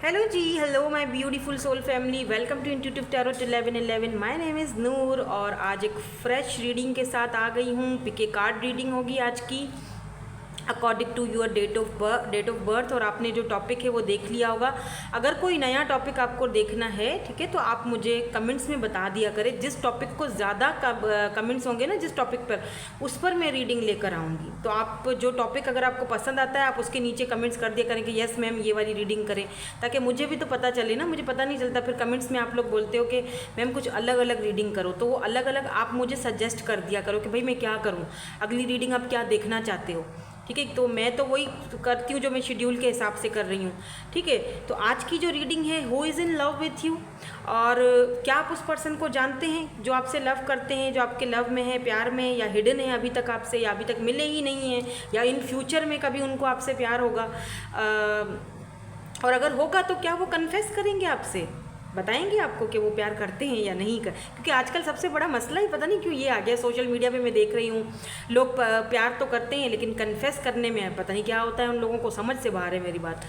Hello ji, hello my beautiful soul family, welcome to intuitive tarot 1111। My name is Noor और आज एक fresh reading के साथ आ गई हूँ। पिके कार्ड रीडिंग होगी आज की according to your date of birth. और आपने जो टॉपिक है वो देख लिया होगा। अगर कोई नया टॉपिक आपको देखना है, ठीक है, तो आप मुझे कमेंट्स में बता दिया करें। जिस टॉपिक को ज़्यादा कमेंट्स होंगे ना, जिस टॉपिक पर, उस पर मैं रीडिंग लेकर आऊँगी। तो आप जो टॉपिक अगर आपको पसंद आता है, आप उसके नीचे कमेंट्स कर दिया करें कि यस मैम ये वाली रीडिंग करें, ताकि मुझे भी तो पता चले ना। मुझे पता नहीं चलता, फिर कमेंट्स में आप लोग बोलते हो कि मैम कुछ अलग अलग रीडिंग करो, तो वो अलग अलग आप मुझे सजेस्ट कर दिया करो कि भाई मैं क्या करूँ, अगली रीडिंग आप क्या देखना चाहते हो। ठीक है, तो मैं तो वही करती हूँ जो मैं शेड्यूल के हिसाब से कर रही हूँ। ठीक है, तो आज की जो रीडिंग है, who is in love with you, और क्या आप उस पर्सन को जानते हैं जो आपसे लव करते हैं, जो आपके लव में है, प्यार में है, या हिडन है अभी तक आपसे, या अभी तक मिले ही नहीं हैं, या इन फ्यूचर में कभी उनको आपसे प्यार होगा। और अगर होगा तो क्या वो कन्फेस करेंगे आपसे, बताएंगे आपको कि वो प्यार करते हैं या नहीं कर। क्योंकि आजकल सबसे बड़ा मसला ही पता नहीं क्यों ये आ गया सोशल मीडिया पे। मैं देख रही हूँ लोग प्यार तो करते हैं, लेकिन कन्फेस करने में पता नहीं क्या होता है, उन लोगों को समझ से बाहर है मेरी बात।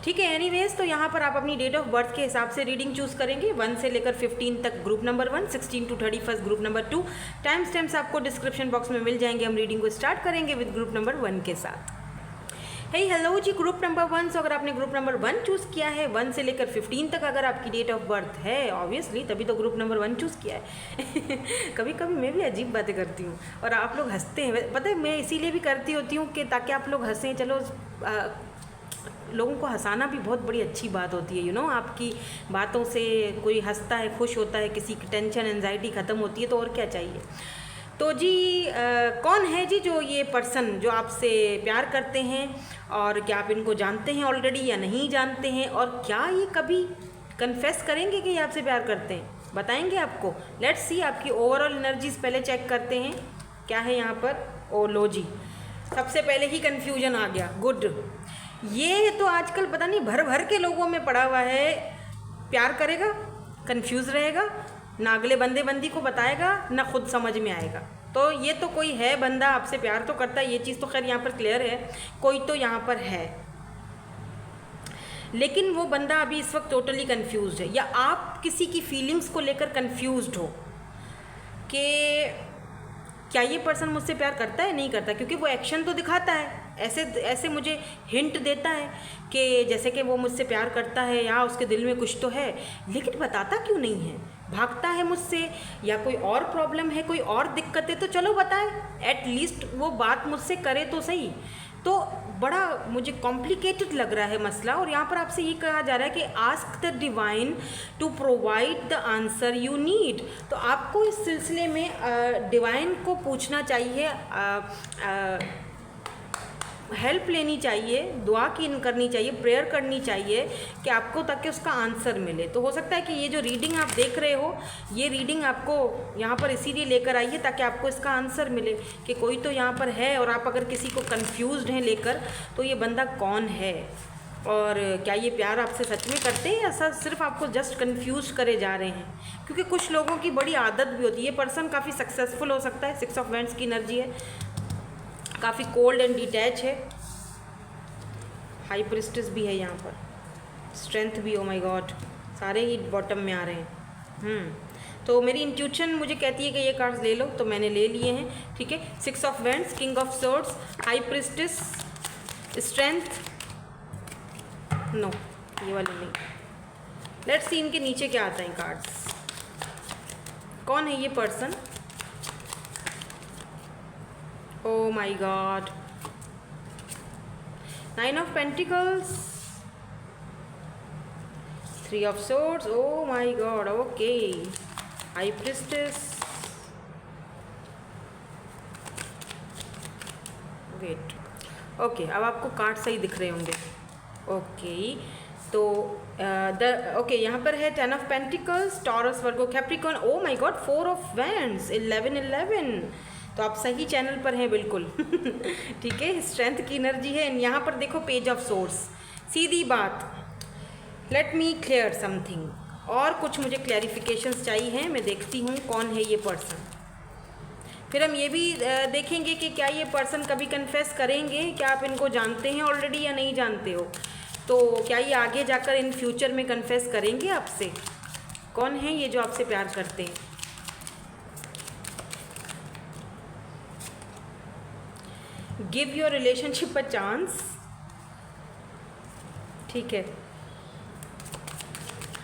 ठीक है, एनीवेज, तो यहाँ पर आप अपनी डेट ऑफ बर्थ के हिसाब से रीडिंग चूज़ करेंगे। 1 से लेकर 15 तक group number 1, 16 to 31 group number 2। Time stamps आपको डिस्क्रिप्शन बॉक्स में मिल जाएंगे। हम रीडिंग को स्टार्ट करेंगे विद ग्रुप नंबर 1 के साथ। हेलो जी, ग्रुप नंबर 1। सो अगर आपने ग्रुप नंबर 1 चूज़ किया है, 1 से लेकर 15 तक अगर आपकी डेट ऑफ बर्थ है, ऑब्वियसली तभी तो ग्रुप नंबर 1 चूज़ किया है। कभी कभी मैं भी अजीब बातें करती हूँ और आप लोग हंसते हैं। पता है, मैं इसीलिए भी करती होती हूँ कि ताकि आप लोग हंसें। चलो, लोगों को हंसाना भी बहुत बड़ी अच्छी बात होती है। आपकी बातों से कोई हंसता है, खुश होता है, किसी की टेंशन एंजाइटी ख़त्म होती है, तो और क्या चाहिए। तो जी, कौन है जी जो ये पर्सन जो आपसे प्यार करते हैं, और क्या आप इनको जानते हैं ऑलरेडी या नहीं जानते हैं, और क्या ये कभी कन्फेस करेंगे कि ये आपसे प्यार करते हैं, बताएंगे आपको। लेट्स सी, आपकी ओवरऑल एनर्जीज पहले चेक करते हैं क्या है यहाँ पर। ओ लो जी, सबसे पहले ही कन्फ्यूजन आ गया। गुड, ये तो आजकल पता नहीं भर भर के लोगों में पड़ा हुआ है। प्यार करेगा, कन्फ्यूज़ रहेगा, ना अगले बंदे बंदी को बताएगा, ना खुद समझ में आएगा। तो ये तो कोई है बंदा आपसे प्यार तो करता है, ये चीज़ तो खैर यहाँ पर क्लियर है। कोई तो यहाँ पर है, लेकिन वो बंदा अभी इस वक्त टोटली कंफ्यूज्ड है, या आप किसी की फीलिंग्स को लेकर कंफ्यूज्ड हो कि क्या ये पर्सन मुझसे प्यार करता है नहीं करता। क्योंकि वो एक्शन तो दिखाता है, ऐसे मुझे हिंट देता है कि जैसे कि वो मुझसे प्यार करता है, या उसके दिल में कुछ तो है, लेकिन बताता क्यों नहीं है, भागता है मुझसे, या कोई और प्रॉब्लम है, कोई और दिक्कत है, तो चलो बताए, एटलीस्ट वो बात मुझसे करे तो सही। तो बड़ा मुझे कॉम्प्लिकेटेड लग रहा है मसला। और यहाँ पर आपसे ये कहा जा रहा है कि ask the divine to provide the answer you need. तो आपको इस सिलसिले में डिवाइन को पूछना चाहिए, हेल्प लेनी चाहिए, दुआ करनी चाहिए, प्रेयर करनी चाहिए कि आपको, ताकि उसका आंसर मिले। तो हो सकता है कि ये जो रीडिंग आप देख रहे हो, ये रीडिंग आपको यहाँ पर इसीलिए लेकर आई है ताकि आपको इसका आंसर मिले कि कोई तो यहाँ पर है। और आप अगर किसी को कंफ्यूज्ड हैं लेकर, तो ये बंदा कौन है, और क्या ये प्यार आपसे सच में करते हैं, या सिर्फ आपको जस्ट कंफ्यूज करे जा रहे हैं। क्योंकि कुछ लोगों की बड़ी आदत भी होती है। ये पर्सन काफ़ी सक्सेसफुल हो सकता है, 6 ऑफ वैंड्स की एनर्जी है, काफ़ी कोल्ड एंड डिटैच है, हाई प्रिस्टेस भी है यहाँ पर, स्ट्रेंथ भी, ओ माय गॉड, सारे ही बॉटम में आ रहे हैं। तो मेरी इंट्यूशन मुझे कहती है कि ये कार्ड्स ले लो, तो मैंने ले लिए हैं। ठीक है, 6 of wands, king of swords, high priestess, strength, no ये वाली नहीं। लेट्स सी इनके नीचे क्या आता है कार्ड्स। कौन है ये person. Oh my God, 9 of Pentacles, 3 of Swords, oh my God, okay, High Priestess, wait, okay, अब आपको कार्ड सही दिख रहे होंगे। ओके, तो ओके, यहाँ पर है 10 of pentacles, taurus, Virgo, Capricorn, oh my God, 4 of wands, 11। तो आप सही चैनल पर हैं बिल्कुल। ठीक है, स्ट्रेंथ की एनर्जी है। यहाँ पर देखो, पेज ऑफ सोर्स। सीधी बात, लेट मी क्लियर समथिंग, और कुछ मुझे क्लैरिफिकेशंस चाहिए हैं। मैं देखती हूँ कौन है ये पर्सन, फिर हम ये भी देखेंगे कि क्या ये पर्सन कभी कन्फेस करेंगे, क्या आप इनको जानते हैं ऑलरेडी या नहीं जानते हो। तो क्या ये आगे जाकर इन फ्यूचर में कन्फेस करेंगे आपसे? कौन है ये जो आपसे प्यार करते हैं? Give your relationship a chance. ठीक है,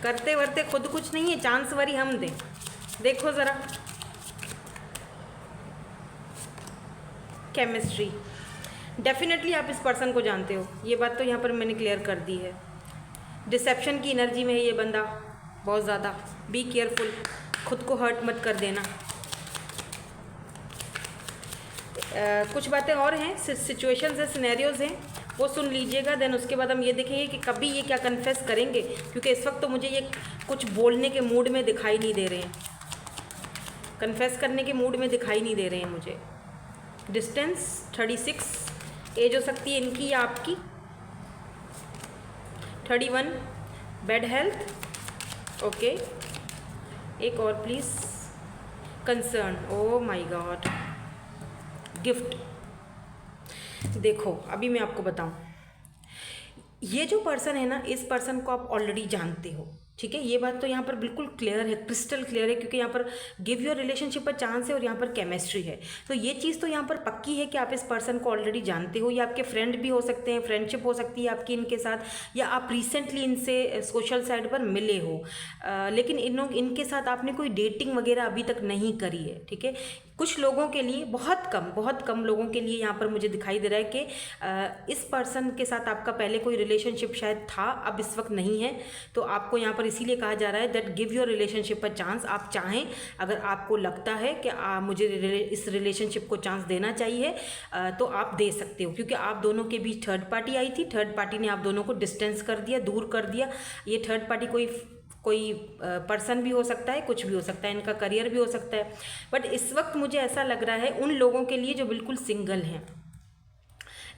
करते वर्ते खुद कुछ नहीं है, चांस वरी हम दें। देखो ज़रा, केमिस्ट्री, डेफिनेटली आप इस पर्सन को जानते हो, ये बात तो यहाँ पर मैंने क्लियर कर दी है। डिसेप्शन की एनर्जी में है ये बंदा बहुत ज़्यादा। बी केयरफुल, खुद को हर्ट मत कर देना। कुछ बातें और हैं, सिचुएशंस है, सिनेरियोज़ हैं, वो सुन लीजिएगा। देन उसके बाद हम ये देखेंगे कि कभी ये क्या कन्फेस करेंगे, क्योंकि इस वक्त तो मुझे ये कुछ बोलने के मूड में दिखाई नहीं दे रहे हैं, कन्फेस करने के मूड में दिखाई नहीं दे रहे हैं मुझे। डिस्टेंस 36 एज हो सकती है इनकी या आपकी। 31 बैड हेल्थ। ओके, एक और please. Concern, oh my God. Gift. देखो अभी मैं आपको बताऊं, ये जो पर्सन है ना, इस पर्सन को आप ऑलरेडी जानते हो, ठीक है। ये बात तो यहाँ पर बिल्कुल क्लियर है, क्रिस्टल क्लियर है, क्योंकि यहाँ पर गिव योर रिलेशनशिप पर चांस है और यहाँ पर केमिस्ट्री है। तो ये चीज़ तो यहाँ पर पक्की है कि आप इस पर्सन को ऑलरेडी जानते हो। ये आपके फ्रेंड भी हो सकते हैं, फ्रेंडशिप हो सकती है आपकी इनके साथ, या आप रिसेंटली इनसे सोशल साइट पर मिले हो, लेकिन इनके साथ आपने कोई डेटिंग वगैरह अभी तक नहीं करी है, ठीक है। कुछ लोगों के लिए, बहुत कम लोगों के लिए यहाँ पर मुझे दिखाई दे रहा है कि इस पर्सन के साथ आपका पहले कोई रिलेशनशिप शायद था, अब इस वक्त नहीं है। तो आपको यहाँ पर इसीलिए कहा जा रहा है that give your relationship a chance. आप चाहें, अगर आपको लगता है कि मुझे इस रिलेशनशिप को चांस देना चाहिए, तो आप दे सकते हो, क्योंकि आप दोनों के बीच थर्ड पार्टी आई थी। थर्ड पार्टी ने आप दोनों को डिस्टेंस कर दिया, दूर कर दिया। ये थर्ड पार्टी कोई पर्सन भी हो सकता है, कुछ भी हो सकता है, इनका करियर भी हो सकता है। बट इस वक्त मुझे ऐसा लग रहा है उन लोगों के लिए जो बिल्कुल सिंगल हैं,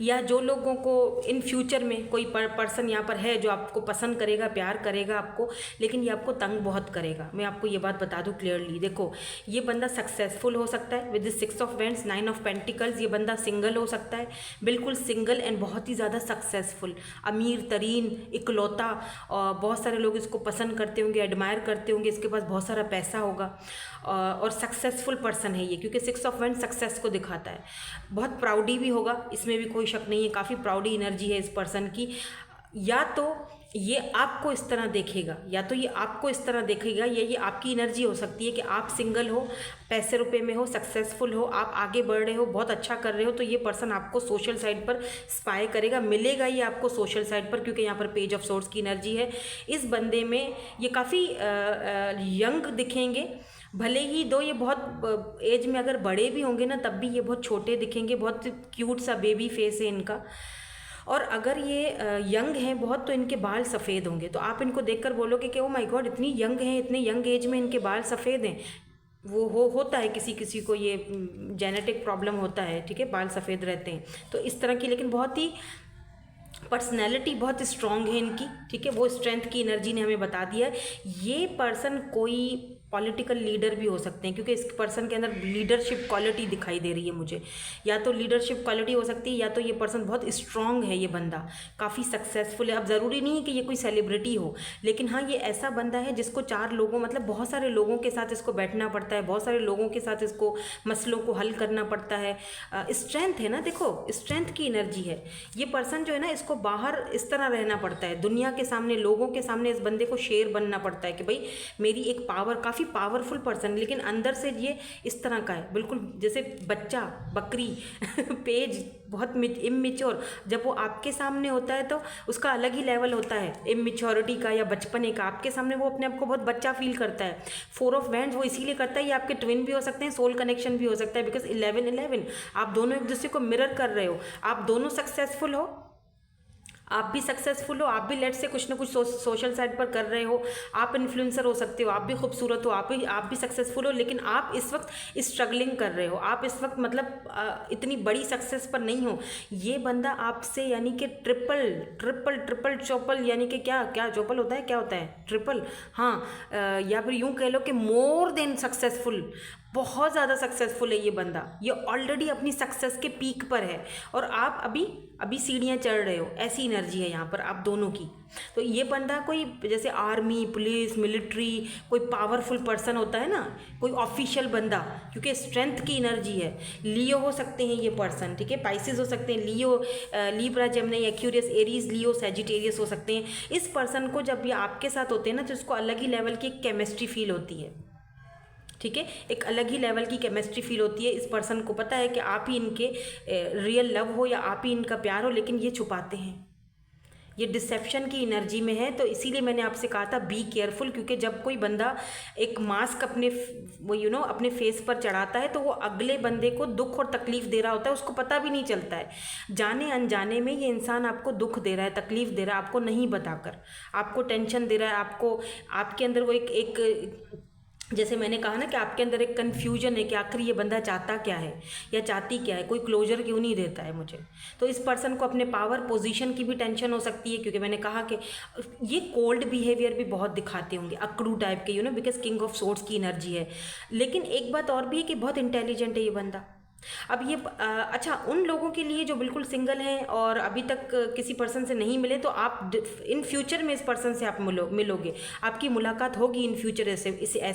या जो लोगों को इन फ्यूचर में कोई पर्सन यहाँ पर है जो आपको पसंद करेगा, प्यार करेगा आपको, लेकिन ये आपको तंग बहुत करेगा। मैं आपको ये बात बता दूँ क्लियरली। देखो, ये बंदा सक्सेसफुल हो सकता है with 6 of vents, 9 of pentacles. ये बंदा सिंगल हो सकता है, बिल्कुल सिंगल एंड बहुत ही ज़्यादा सक्सेसफुल, अमीर तरीन, इकलौता, और बहुत सारे लोग इसको पसंद करते होंगे, एडमायर करते होंगे, इसके पास बहुत सारा पैसा होगा, और सक्सेसफुल पर्सन है ये, क्योंकि 6 ऑफ वेंट्स सक्सेस को दिखाता है। बहुत प्राउडी भी होगा, इसमें भी कोई शक नहीं है, काफ़ी प्राउडी एनर्जी है इस पर्सन की। या तो ये आपको इस तरह देखेगा, या ये आपकी एनर्जी हो सकती है कि आप सिंगल हो, पैसे रुपए में हो, सक्सेसफुल हो, आप आगे बढ़ रहे हो, बहुत अच्छा कर रहे हो, तो ये पर्सन आपको सोशल साइड पर स्पाई करेगा, मिलेगा ये आपको सोशल साइड पर, क्योंकि यहाँ पर पेज ऑफ सोर्ड्स की एनर्जी है। इस बंदे में ये काफ़ी यंग दिखेंगे, भले ही दो ये बहुत एज में अगर बड़े भी होंगे ना, तब भी ये बहुत छोटे दिखेंगे, बहुत क्यूट सा बेबी फेस है इनका। और अगर ये यंग हैं बहुत, तो इनके बाल सफ़ेद होंगे, तो आप इनको देखकर बोलोगे कि ओ माय गॉड, इतनी यंग हैं, इतने यंग एज में इनके बाल सफ़ेद हैं। वो होता है, किसी किसी को ये जेनेटिक प्रॉब्लम होता है, ठीक है, बाल सफ़ेद रहते हैं, तो इस तरह की। लेकिन बहुत ही पर्सनैलिटी बहुत स्ट्रॉन्ग है इनकी, ठीक है, वो स्ट्रेंथ की एनर्जी ने हमें बता दिया है। ये पर्सन कोई पॉलिटिकल लीडर भी हो सकते हैं, क्योंकि इस पर्सन के अंदर लीडरशिप क्वालिटी दिखाई दे रही है मुझे। या तो लीडरशिप क्वालिटी हो सकती है, या तो ये पर्सन बहुत स्ट्रॉन्ग है, ये बंदा काफ़ी सक्सेसफुल है। अब ज़रूरी नहीं है कि ये कोई सेलिब्रिटी हो, लेकिन हाँ, ये ऐसा बंदा है जिसको 4 लोगों, मतलब बहुत सारे लोगों के साथ इसको बैठना पड़ता है, बहुत सारे लोगों के साथ इसको मसलों को हल करना पड़ता है। स्ट्रेंथ है ना, देखो स्ट्रेंथ की एनर्जी है। ये पर्सन जो है ना, इसको बाहर इस तरह रहना पड़ता है, दुनिया के सामने, लोगों के सामने इस बंदे को शेर बनना पड़ता है कि भाई मेरी एक पावर, काफ़ी पावरफुल पर्सन, लेकिन अंदर से ये इस तरह का है, बिल्कुल जैसे बच्चा, बकरी पेज, बहुत इमैच्योर। जब वो आपके सामने होता है तो उसका अलग ही लेवल होता है इमैच्योरिटी का या बचपने का। आपके सामने वो अपने आप को बहुत बच्चा फील करता है। 4 ऑफ वैंड्स वो इसीलिए करता है, ये आपके ट्विन भी हो सकते हैं, सोल कनेक्शन भी हो सकता है, बिकॉज 11-11 आप दोनों एक दूसरे को मिरर कर रहे हो, आप दोनों सक्सेसफुल हो, आप भी सक्सेसफुल हो, आप भी लेट से कुछ ना कुछ सोशल साइट पर कर रहे हो, आप इन्फ्लुएंसर हो सकते हो, आप भी खूबसूरत हो, आप भी सक्सेसफुल हो, लेकिन आप इस वक्त स्ट्रगलिंग कर रहे हो, आप इस वक्त मतलब इतनी बड़ी सक्सेस पर नहीं हो। ये बंदा आपसे यानी कि ट्रिपल चौपल, यानी कि क्या चौपल होता है, क्या होता है ट्रिपल, हाँ, या फिर यूँ कह लो कि मोर देन सक्सेसफुल, बहुत ज़्यादा सक्सेसफुल है ये बंदा, ये ऑलरेडी अपनी सक्सेस के पीक पर है और आप अभी अभी सीढ़ियाँ चढ़ रहे हो, ऐसी एनर्जी है यहाँ पर आप दोनों की। तो ये बंदा कोई जैसे आर्मी, पुलिस, मिलिट्री, कोई पावरफुल पर्सन होता है ना, कोई ऑफिशियल बंदा, क्योंकि स्ट्रेंथ की एनर्जी है। लियो हो सकते हैं ये पर्सन, ठीक है, पाइसिस हो सकते हैं, लियो, लीब्रा, जेमिनी, एक्यूरियस, एरीज, लियो, सैजिटेरियस हो सकते हैं। इस पर्सन को जब ये आपके साथ होते हैं ना तो इसको अलग ही लेवल की केमिस्ट्री फील होती है, ठीक है, एक अलग ही लेवल की केमिस्ट्री फील होती है। इस पर्सन को पता है कि आप ही इनके रियल लव हो या आप ही इनका प्यार हो, लेकिन ये छुपाते हैं, ये डिसेप्शन की एनर्जी में है। तो इसीलिए मैंने आपसे कहा था बी केयरफुल, क्योंकि जब कोई बंदा एक मास्क अपने वो अपने फेस पर चढ़ाता है तो वो अगले बंदे को दुख और तकलीफ दे रहा होता है, उसको पता भी नहीं चलता है। जाने अनजाने में ये इंसान आपको दुख दे रहा है, तकलीफ दे रहा है, आपको नहीं बताकर, आपको टेंशन दे रहा है, आपको, आपके अंदर वो एक जैसे मैंने कहा ना कि आपके अंदर एक कन्फ्यूजन है कि आखिर ये बंदा चाहता क्या है या चाहती क्या है, कोई क्लोजर क्यों नहीं देता है मुझे। तो इस पर्सन को अपने पावर पोजीशन की भी टेंशन हो सकती है, क्योंकि मैंने कहा कि ये कोल्ड बिहेवियर भी बहुत दिखाते होंगे, अकड़ू टाइप के, बिकॉज किंग ऑफ सोर्ड्स की एनर्जी है। लेकिन एक बात और भी है कि बहुत इंटेलिजेंट है ये बंदा। अब ये अच्छा, उन लोगों के लिए जो बिल्कुल सिंगल हैं और अभी तक किसी पर्सन से नहीं मिले, तो आप इन फ्यूचर में इस पर्सन से आप मिलोगे, आपकी मुलाकात होगी इन फ्यूचर ऐसे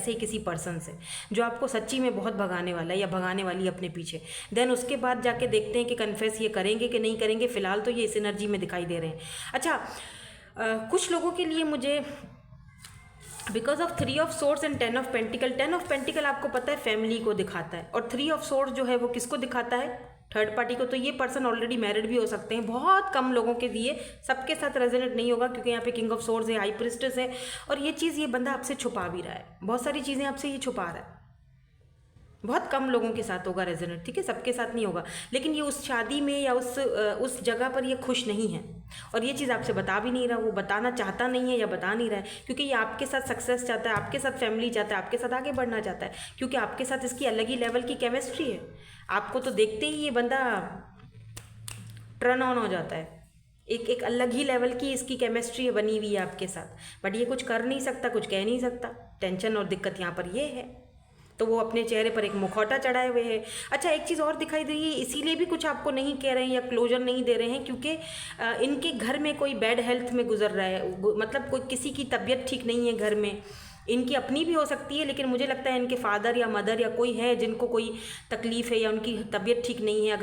ही किसी पर्सन से जो आपको सच्ची में बहुत भगाने वाला है या भगाने वाली है अपने पीछे। देन उसके बाद जाके देखते हैं कि कन्फेस ये करेंगे कि नहीं करेंगे। फिलहाल तो ये इस एनर्जी में दिखाई दे रहे हैं। अच्छा, कुछ लोगों के लिए मुझे because of 3 of swords and 10 of pentacle, 10 of pentacle आपको पता है फैमिली को दिखाता है, और 3 ऑफ सोर्ड्स जो है वो किसको दिखाता है, थर्ड पार्टी को। तो ये पर्सन ऑलरेडी मैरिड भी हो सकते हैं, बहुत कम लोगों के लिए, सबके साथ रेजोनेट नहीं होगा, क्योंकि यहाँ पे किंग ऑफ सोर्ड्स है, हाई प्रिस्टेस है, और ये चीज़ ये बंदा आपसे छुपा भी रहा है, बहुत सारी चीज़ें आपसे ये छुपा रहा है। बहुत कम लोगों के साथ होगा रेजोनेट, ठीक है, सबके साथ नहीं होगा। लेकिन ये उस शादी में या उस जगह पर ये खुश नहीं है, और ये चीज़ आपसे बता भी नहीं रहा, वो बताना चाहता नहीं है या बता नहीं रहा है, क्योंकि ये आपके साथ सक्सेस चाहता है, आपके साथ फैमिली चाहता है, आपके साथ आगे बढ़ना चाहता है, क्योंकि आपके साथ इसकी अलग ही लेवल की केमिस्ट्री है। आपको तो देखते ही ये बंदा टर्न ऑन हो जाता है, एक अलग ही लेवल की इसकी केमिस्ट्री बनी हुई है आपके साथ। बट ये कुछ कर नहीं सकता, कुछ कह नहीं सकता, टेंशन और दिक्कत यहाँ पर ये है। तो वो अपने चेहरे पर एक मुखौटा चढ़ाए हुए हैं। अच्छा, एक चीज़ और दिखाई दे रही है, इसीलिए भी कुछ आपको नहीं कह रहे हैं या क्लोजर नहीं दे रहे हैं, क्योंकि इनके घर में कोई बैड हेल्थ में गुजर रहा है, मतलब कोई किसी की तबीयत ठीक नहीं है घर में, इनकी अपनी भी हो सकती है, लेकिन मुझे लगता है इनके फादर या मदर या कोई है जिनको कोई तकलीफ़ है या उनकी तबीयत ठीक नहीं है।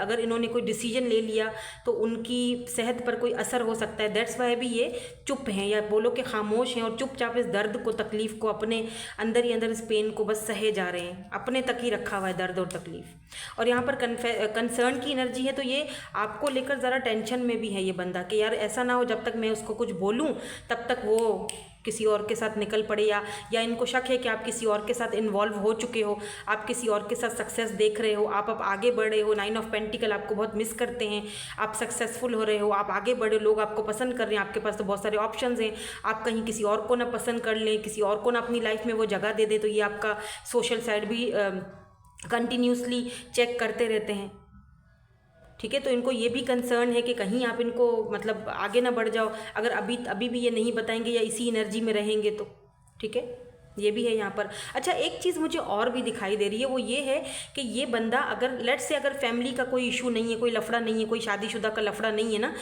अगर इन्होंने कोई डिसीजन ले लिया तो उनकी सेहत पर कोई असर हो सकता है। दैट्स वाई भी ये चुप हैं, या बोलो कि खामोश हैं, और चुपचाप इस दर्द को, तकलीफ़ को अपने अंदर ही अंदर, इस पेन को बस सहे जा रहे हैं, अपने तक ही रखा हुआ है दर्द और तकलीफ़। और यहाँ पर कंसर्न की एनर्जी है, तो ये आपको लेकर ज़रा टेंशन में भी है ये बंदा, कि यार ऐसा ना हो जब तक मैं उसको कुछ बोलूँ तब तक वो किसी और के साथ निकल पड़े, या इनको शक है कि आप किसी और के साथ इन्वॉल्व हो चुके हो, आप किसी और के साथ सक्सेस देख रहे हो, आप अब आगे बढ़ रहे हो। 9 ऑफ पेंटिकल आपको बहुत मिस करते हैं, आप सक्सेसफुल हो रहे हो, आप आगे बढ़े, लोग आपको पसंद कर रहे हैं, आपके पास तो बहुत सारे ऑप्शंस हैं, आप कहीं किसी और को ना पसंद कर लें, किसी और को ना अपनी लाइफ में वो जगह दे दे, तो ये आपका सोशल साइड भी कंटिन्यूसली चेक करते रहते हैं, ठीक है। तो इनको ये भी कंसर्न है कि कहीं आप इनको मतलब आगे ना बढ़ जाओ, अगर अभी भी ये नहीं बताएंगे या इसी एनर्जी में रहेंगे तो, ठीक है, ये भी है यहाँ पर। अच्छा, एक चीज़ मुझे और भी दिखाई दे रही है, वो ये है कि ये बंदा अगर लेट्स से अगर फैमिली का कोई इशू नहीं है, कोई लफड़ा नहीं है, कोई शादीशुदा का लफड़ा नहीं है ना,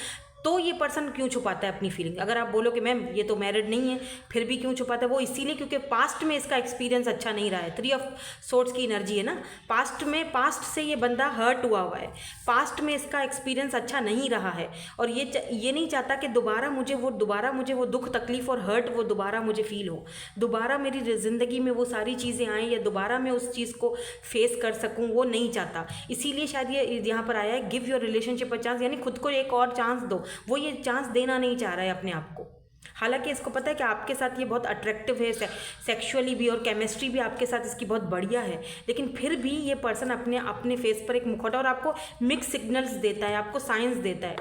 तो ये पर्सन क्यों छुपाता है अपनी फीलिंग। अगर आप बोलो कि मैम ये तो मैरिड नहीं है, फिर भी क्यों छुपाता है, वो इसीलिए क्योंकि पास्ट में इसका एक्सपीरियंस अच्छा नहीं रहा है। 3 ऑफ सोर्ड्स की एनर्जी है ना, पास्ट से ये बंदा हर्ट हुआ है, पास्ट में इसका एक्सपीरियंस अच्छा नहीं रहा है, और ये नहीं चाहता कि दोबारा मुझे वो दुख, तकलीफ और हर्ट वो दोबारा मुझे फील हो, दोबारा मेरी ज़िंदगी में वो सारी चीज़ें आएँ या दोबारा मैं उस चीज़ को फेस कर सकूँ, वो नहीं चाहता। इसीलिए शायद ये यहाँ पर आया है give your relationship a chance, यानी खुद को एक और चांस दो। वो ये चांस देना नहीं चाह रहा है अपने आप को, हालांकि इसको पता है कि आपके साथ ये बहुत अट्रैक्टिव है, सेक्सुअली भी, और केमिस्ट्री भी आपके साथ इसकी बहुत बढ़िया है, लेकिन फिर भी ये पर्सन अपने फेस पर एक मुखौटा, और आपको मिक्स सिग्नल्स देता है, आपको साइंस देता है।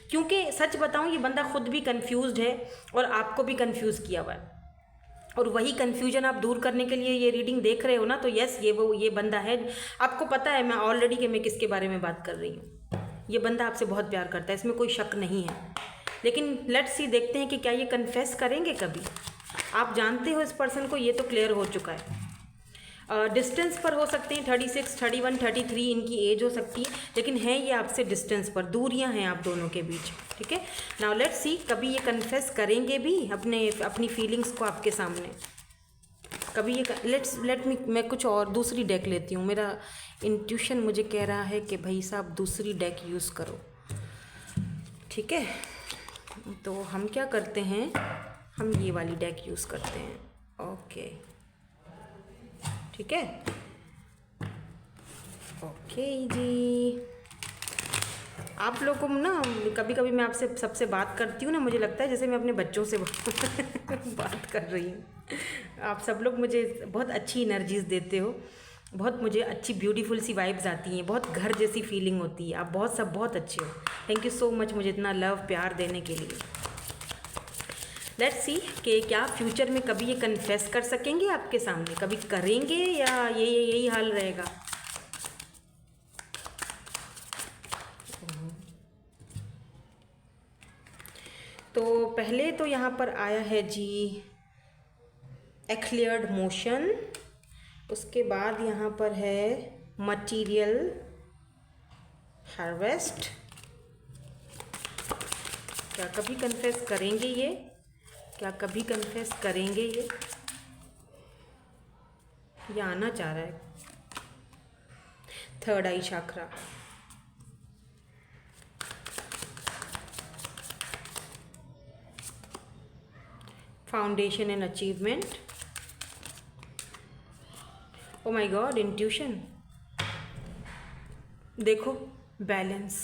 क्योंकि सच बताऊं, ये बंदा खुद भी कंफ्यूज्ड है और आपको भी कंफ्यूज किया हुआ है, और वही कन्फ्यूजन आप दूर करने के लिए ये रीडिंग देख रहे हो ना, तो यस, ये बंदा है। आपको पता है मैं ऑलरेडी कि मैं किसके बारे में बात कर रही हूँ। ये बंदा आपसे बहुत प्यार करता है, इसमें कोई शक नहीं है, लेकिन लेट्स सी, देखते हैं कि क्या ये कन्फेस करेंगे कभी। आप जानते हो इस पर्सन को, ये तो क्लियर हो चुका है। डिस्टेंस पर हो सकते हैं, 36, 31, 33 इनकी एज हो सकती है, लेकिन है ये आपसे डिस्टेंस पर, दूरियां हैं आप दोनों के बीच। ठीक है, नाउ लेट्स सी कभी ये कन्फेस करेंगे भी अपनी फीलिंग्स को आपके सामने। कभी ये लेट मी, मैं कुछ और दूसरी डेक लेती हूँ। मेरा इंट्यूशन मुझे कह रहा है कि भाई साहब दूसरी डेक यूज़ करो। ठीक है, तो हम क्या करते हैं, हम ये वाली डेक यूज़ करते हैं। ओके, ठीक है, ओके जी। आप लोगों को ना कभी कभी मैं आपसे सबसे बात करती हूँ ना, मुझे लगता है जैसे मैं अपने बच्चों से बात कर रही हूँ। आप सब लोग मुझे बहुत अच्छी एनर्जीज देते हो, बहुत मुझे अच्छी ब्यूटीफुल सी वाइब्स आती हैं, बहुत घर जैसी फीलिंग होती है। आप बहुत अच्छे हो। थैंक यू सो मच मुझे इतना लव प्यार देने के लिए। लेट्स सी कि क्या फ्यूचर में कभी ये कन्फेस कर सकेंगे आपके सामने, कभी करेंगे या यही हाल रहेगा। तो पहले तो यहाँ पर आया है जी एक्लियर्ड मोशन, उसके बाद यहाँ पर है मटीरियल हार्वेस्ट। क्या कभी कन्फेस करेंगे ये, क्या कभी कन्फेस करेंगे ये आना चाह रहा है। Third I chakra, foundation and achievement. Oh my God, intuition. देखो बैलेंस,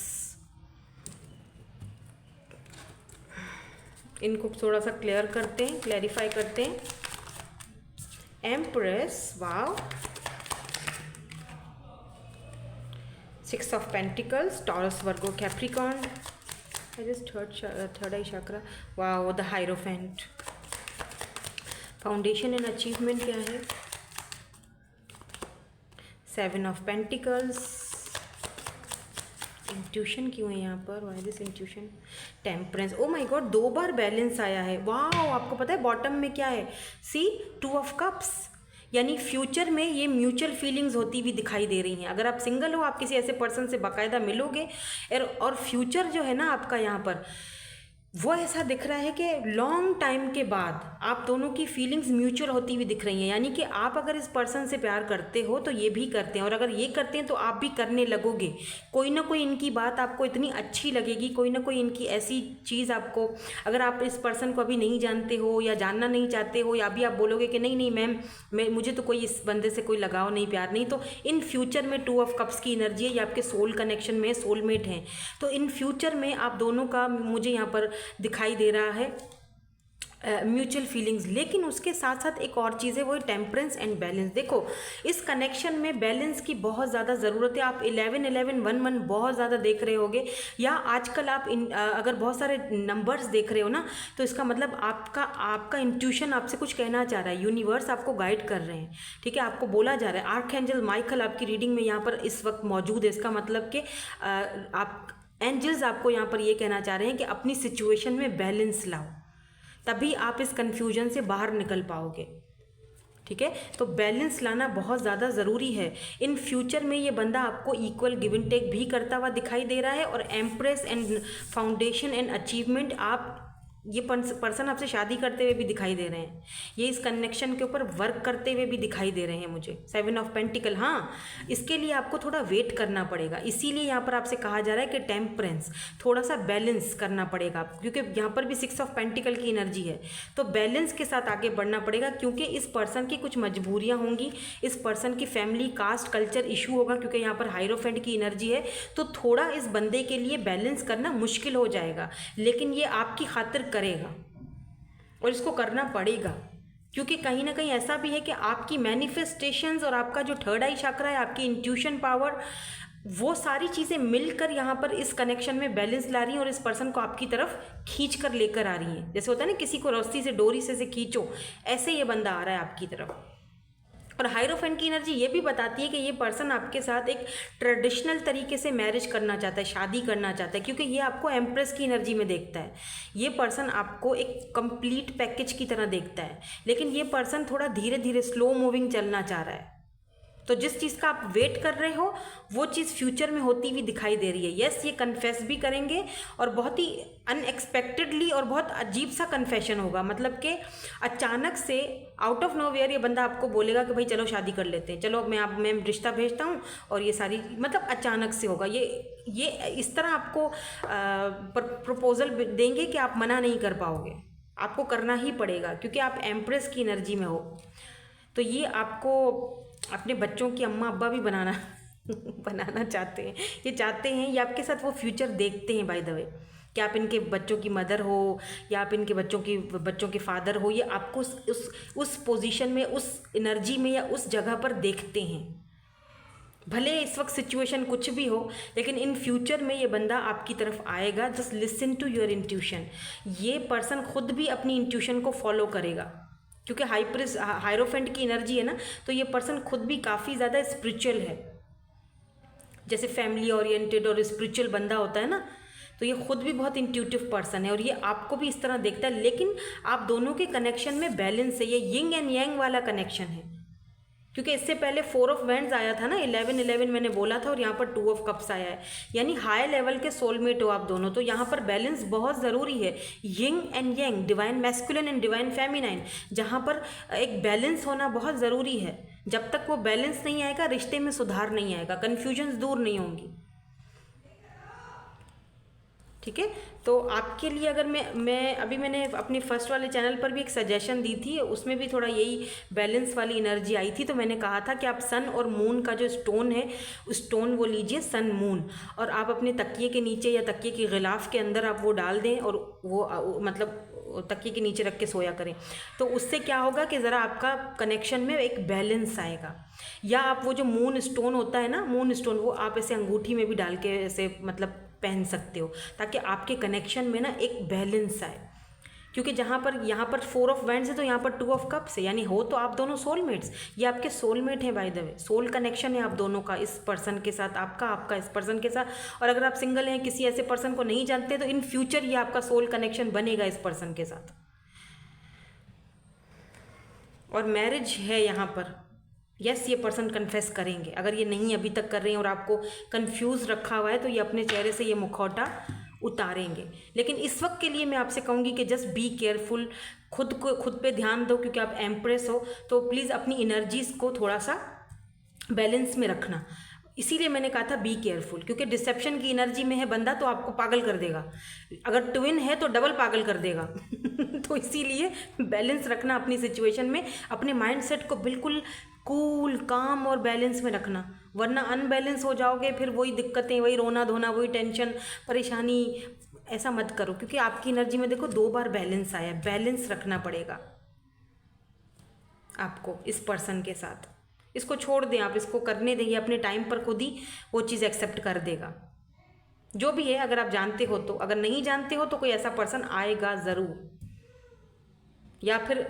इनको थोड़ा सा क्लियर करते हैं, क्लैरिफाई करते हैं। Empress, wow. 6 of pentacles, taurus, Virgo, Capricorn. Third I chakra, wow. The hierophant. Foundation and achievement क्या है, 7 ऑफ पेंटिकल्स। इंट्यूशन क्यों है यहाँ पर, why this intuition. Temperance, oh my God, 2 bar balance आया है। वाह, आपको पता है बॉटम में क्या है, सी 2 ऑफ कप्स। यानी फ्यूचर में ये म्यूचुअल फीलिंग्स होती हुई दिखाई दे रही हैं। अगर आप सिंगल हो, आप किसी ऐसे पर्सन से बाकायदा मिलोगे और फ्यूचर जो है ना आपका यहाँ पर, वो ऐसा दिख रहा है कि लॉन्ग टाइम के बाद आप दोनों की फीलिंग्स म्यूचुअल होती हुई दिख रही हैं। यानी कि आप अगर इस पर्सन से प्यार करते हो तो ये भी करते हैं, और अगर ये करते हैं तो आप भी करने लगोगे। कोई ना कोई इनकी बात आपको इतनी अच्छी लगेगी, कोई ना कोई इनकी ऐसी चीज़ आपको, अगर आप इस पर्सन को अभी नहीं जानते हो या जानना नहीं चाहते हो, या अभी आप बोलोगे कि नहीं नहीं मैम, मुझे तो कोई इस बंदे से कोई लगाव नहीं, प्यार नहीं, तो इन फ्यूचर में 2 ऑफ कप्स की एनर्जी है, ये आपके सोल कनेक्शन में सोलमेट हैं। तो इन फ्यूचर में आप दोनों का मुझे यहाँ पर दिखाई दे रहा है म्यूचुअल फीलिंग्स। लेकिन उसके साथ साथ एक और चीज़ है, वो है टेम्परेंस एंड बैलेंस। देखो इस कनेक्शन में बैलेंस की बहुत ज़्यादा ज़रूरत है। आप 11-11-1-1 बहुत ज़्यादा देख रहे होगे, या आजकल आप अगर बहुत सारे नंबर्स देख रहे हो ना, तो इसका मतलब आपका इंट्यूशन आपसे कुछ कहना चाह रहा है, यूनिवर्स आपको गाइड कर रहे हैं। ठीक है, आपको बोला जा रहा है, आर्कएंजल माइकल आपकी रीडिंग में यहाँ पर इस वक्त मौजूद है। इसका मतलब कि आप एंजल्स आपको यहाँ पर ये कहना चाह रहे हैं कि अपनी सिचुएशन में बैलेंस लाओ, तभी आप इस कन्फ्यूजन से बाहर निकल पाओगे। ठीक है, तो बैलेंस लाना बहुत ज़्यादा ज़रूरी है। इन फ्यूचर में ये बंदा आपको इक्वल गिव एंड टेक भी करता हुआ दिखाई दे रहा है, और empress and foundation and achievement, आप ये पर्सन आपसे शादी करते हुए भी दिखाई दे रहे हैं, ये इस कनेक्शन के ऊपर वर्क करते हुए भी दिखाई दे रहे हैं मुझे। 7 ऑफ पेंटिकल, हाँ इसके लिए आपको थोड़ा वेट करना पड़ेगा, इसीलिए यहाँ पर आपसे कहा जा रहा है कि टेम्परेंस, थोड़ा सा बैलेंस करना पड़ेगा, क्योंकि यहाँ पर भी 6 ऑफ पेंटिकल की एनर्जी है। तो बैलेंस के साथ आगे बढ़ना पड़ेगा, क्योंकि इस पर्सन की कुछ मजबूरियाँ होंगी, इस पर्सन की फैमिली कास्ट कल्चर इशू होगा, क्योंकि यहाँ पर हायरोफेंट की एनर्जी है। तो थोड़ा इस बंदे के लिए बैलेंस करना मुश्किल हो जाएगा, लेकिन ये आपकी खातिर करेगा और इसको करना पड़ेगा, क्योंकि कहीं ना कहीं ऐसा भी है कि आपकी मैनिफेस्टेशंस और आपका जो थर्ड आई चक्रा है, आपकी इंट्यूशन पावर, वो सारी चीज़ें मिलकर यहाँ पर इस कनेक्शन में बैलेंस ला रही हैं और इस पर्सन को आपकी तरफ खींच कर लेकर आ रही हैं। जैसे होता है ना किसी को रस्सी से, डोरी से खींचो, ऐसे ये बंदा आ रहा है आपकी तरफ। और हायरोफेंट की एनर्जी ये भी बताती है कि ये पर्सन आपके साथ एक ट्रेडिशनल तरीके से मैरिज करना चाहता है, शादी करना चाहता है, क्योंकि ये आपको एम्प्रेस की एनर्जी में देखता है। ये पर्सन आपको एक कंप्लीट पैकेज की तरह देखता है, लेकिन ये पर्सन थोड़ा धीरे धीरे स्लो मूविंग चलना चाह रहा है। तो जिस चीज़ का आप वेट कर रहे हो वो चीज़ फ्यूचर में होती हुई दिखाई दे रही है। यस, ये कन्फेस भी करेंगे और बहुत ही अनएक्सपेक्टेडली और बहुत अजीब सा कन्फेशन होगा, मतलब कि अचानक से आउट ऑफ नोवेयर ये बंदा आपको बोलेगा कि भाई चलो शादी कर लेते हैं, चलो मैं रिश्ता भेजता हूँ, और ये सारी मतलब अचानक से होगा। ये इस तरह आपको प्रपोजल देंगे कि आप मना नहीं कर पाओगे, आपको करना ही पड़ेगा, क्योंकि आप एम्प्रेस की एनर्जी में हो। तो ये आपको अपने बच्चों की अम्मा अब्बा भी बनाना चाहते हैं, ये चाहते हैं, ये आपके साथ वो फ्यूचर देखते हैं बाय द वे, कि आप इनके बच्चों की मदर हो या आप इनके बच्चों के फादर हो, ये आपको उस पोजीशन में, उस एनर्जी में या उस जगह पर देखते हैं। भले इस वक्त सिचुएशन कुछ भी हो, लेकिन इन फ्यूचर में ये बंदा आपकी तरफ आएगा। Just listen to your intuition. ये पर्सन खुद भी अपनी इंट्यूशन को फॉलो करेगा, क्योंकि हायरोफेंट की एनर्जी है ना, तो ये पर्सन खुद भी काफ़ी ज़्यादा स्पिरिचुअल है। जैसे फैमिली ओरिएंटेड और स्पिरिचुअल बंदा होता है ना, तो ये खुद भी बहुत इंट्यूटिव पर्सन है और ये आपको भी इस तरह देखता है। लेकिन आप दोनों के कनेक्शन में बैलेंस है, ये यिंग एंड यांग वाला कनेक्शन है, क्योंकि इससे पहले 4 ऑफ वैंड्स आया था ना, 11 मैंने बोला था, और यहाँ पर 2 ऑफ कप्स आया है, यानी हाई लेवल के सोलमेट हो आप दोनों। तो यहाँ पर बैलेंस बहुत ज़रूरी है, yin and yang, divine masculine and divine feminine, जहाँ पर एक बैलेंस होना बहुत ज़रूरी है। जब तक वो बैलेंस नहीं आएगा, रिश्ते में सुधार नहीं आएगा, कन्फ्यूजन्स दूर नहीं होंगी। ठीक है, तो आपके लिए अगर मैंने अपने फर्स्ट वाले चैनल पर भी एक सजेशन दी थी, उसमें भी थोड़ा यही बैलेंस वाली एनर्जी आई थी। तो मैंने कहा था कि आप सन और मून का जो स्टोन है, उस स्टोन वो लीजिए, सन मून, और आप अपने तकिए के नीचे या तकिए के गिलाफ के अंदर आप वो डाल दें, और वो मतलब तकिए के नीचे रख के सोया करें। तो उससे क्या होगा कि ज़रा आपका कनेक्शन में एक बैलेंस आएगा। या आप वो जो मून स्टोन होता है ना, मून स्टोन, वो आप ऐसे अंगूठी में भी डाल के ऐसे मतलब पहन सकते हो, ताकि आपके कनेक्शन में ना एक बैलेंस आए। क्योंकि यहाँ पर 4 ऑफ वैंड्स है, तो यहाँ पर 2 ऑफ कप्स है, यानी हो तो आप दोनों सोलमेट्स। ये आपके सोलमेट हैं by the way, soul connection है आप दोनों का इस पर्सन के साथ, आपका इस पर्सन के साथ। और अगर आप सिंगल हैं, किसी ऐसे पर्सन को नहीं जानते, तो इन फ्यूचर ये आपका सोल कनेक्शन बनेगा इस पर्सन के साथ। और मैरिज है यहाँ पर, यस, ये पर्सन कन्फेस करेंगे। अगर ये नहीं अभी तक कर रहे हैं और आपको कंफ्यूज रखा हुआ है, तो ये अपने चेहरे से ये मुखौटा उतारेंगे। लेकिन इस वक्त के लिए मैं आपसे कहूँगी कि जस्ट बी केयरफुल, खुद पे ध्यान दो, क्योंकि आप एम्प्रेस हो, तो प्लीज़ अपनी एनर्जीज़ को थोड़ा सा बैलेंस में रखना। इसीलिए मैंने कहा था बी केयरफुल, क्योंकि डिसेप्शन की एनर्जी में है बंदा, तो आपको पागल कर देगा। अगर ट्विन है तो डबल पागल कर देगा। तो इसीलिए बैलेंस रखना अपनी सिचुएशन में, अपने माइंडसेट को बिल्कुल कूल, काम और बैलेंस में रखना, वरना अनबैलेंस हो जाओगे, फिर वही दिक्कतें, वही रोना धोना, वही टेंशन परेशानी। ऐसा मत करो, क्योंकि आपकी एनर्जी में देखो 2 बार बैलेंस आया, बैलेंस रखना पड़ेगा आपको इस पर्सन के साथ। इसको छोड़ दें, आप इसको करने देंगे, अपने टाइम पर खुद ही वो चीज़ एक्सेप्ट कर देगा। जो भी है, अगर आप जानते हो तो, अगर नहीं जानते हो तो कोई ऐसा पर्सन आएगा ज़रूर, या फिर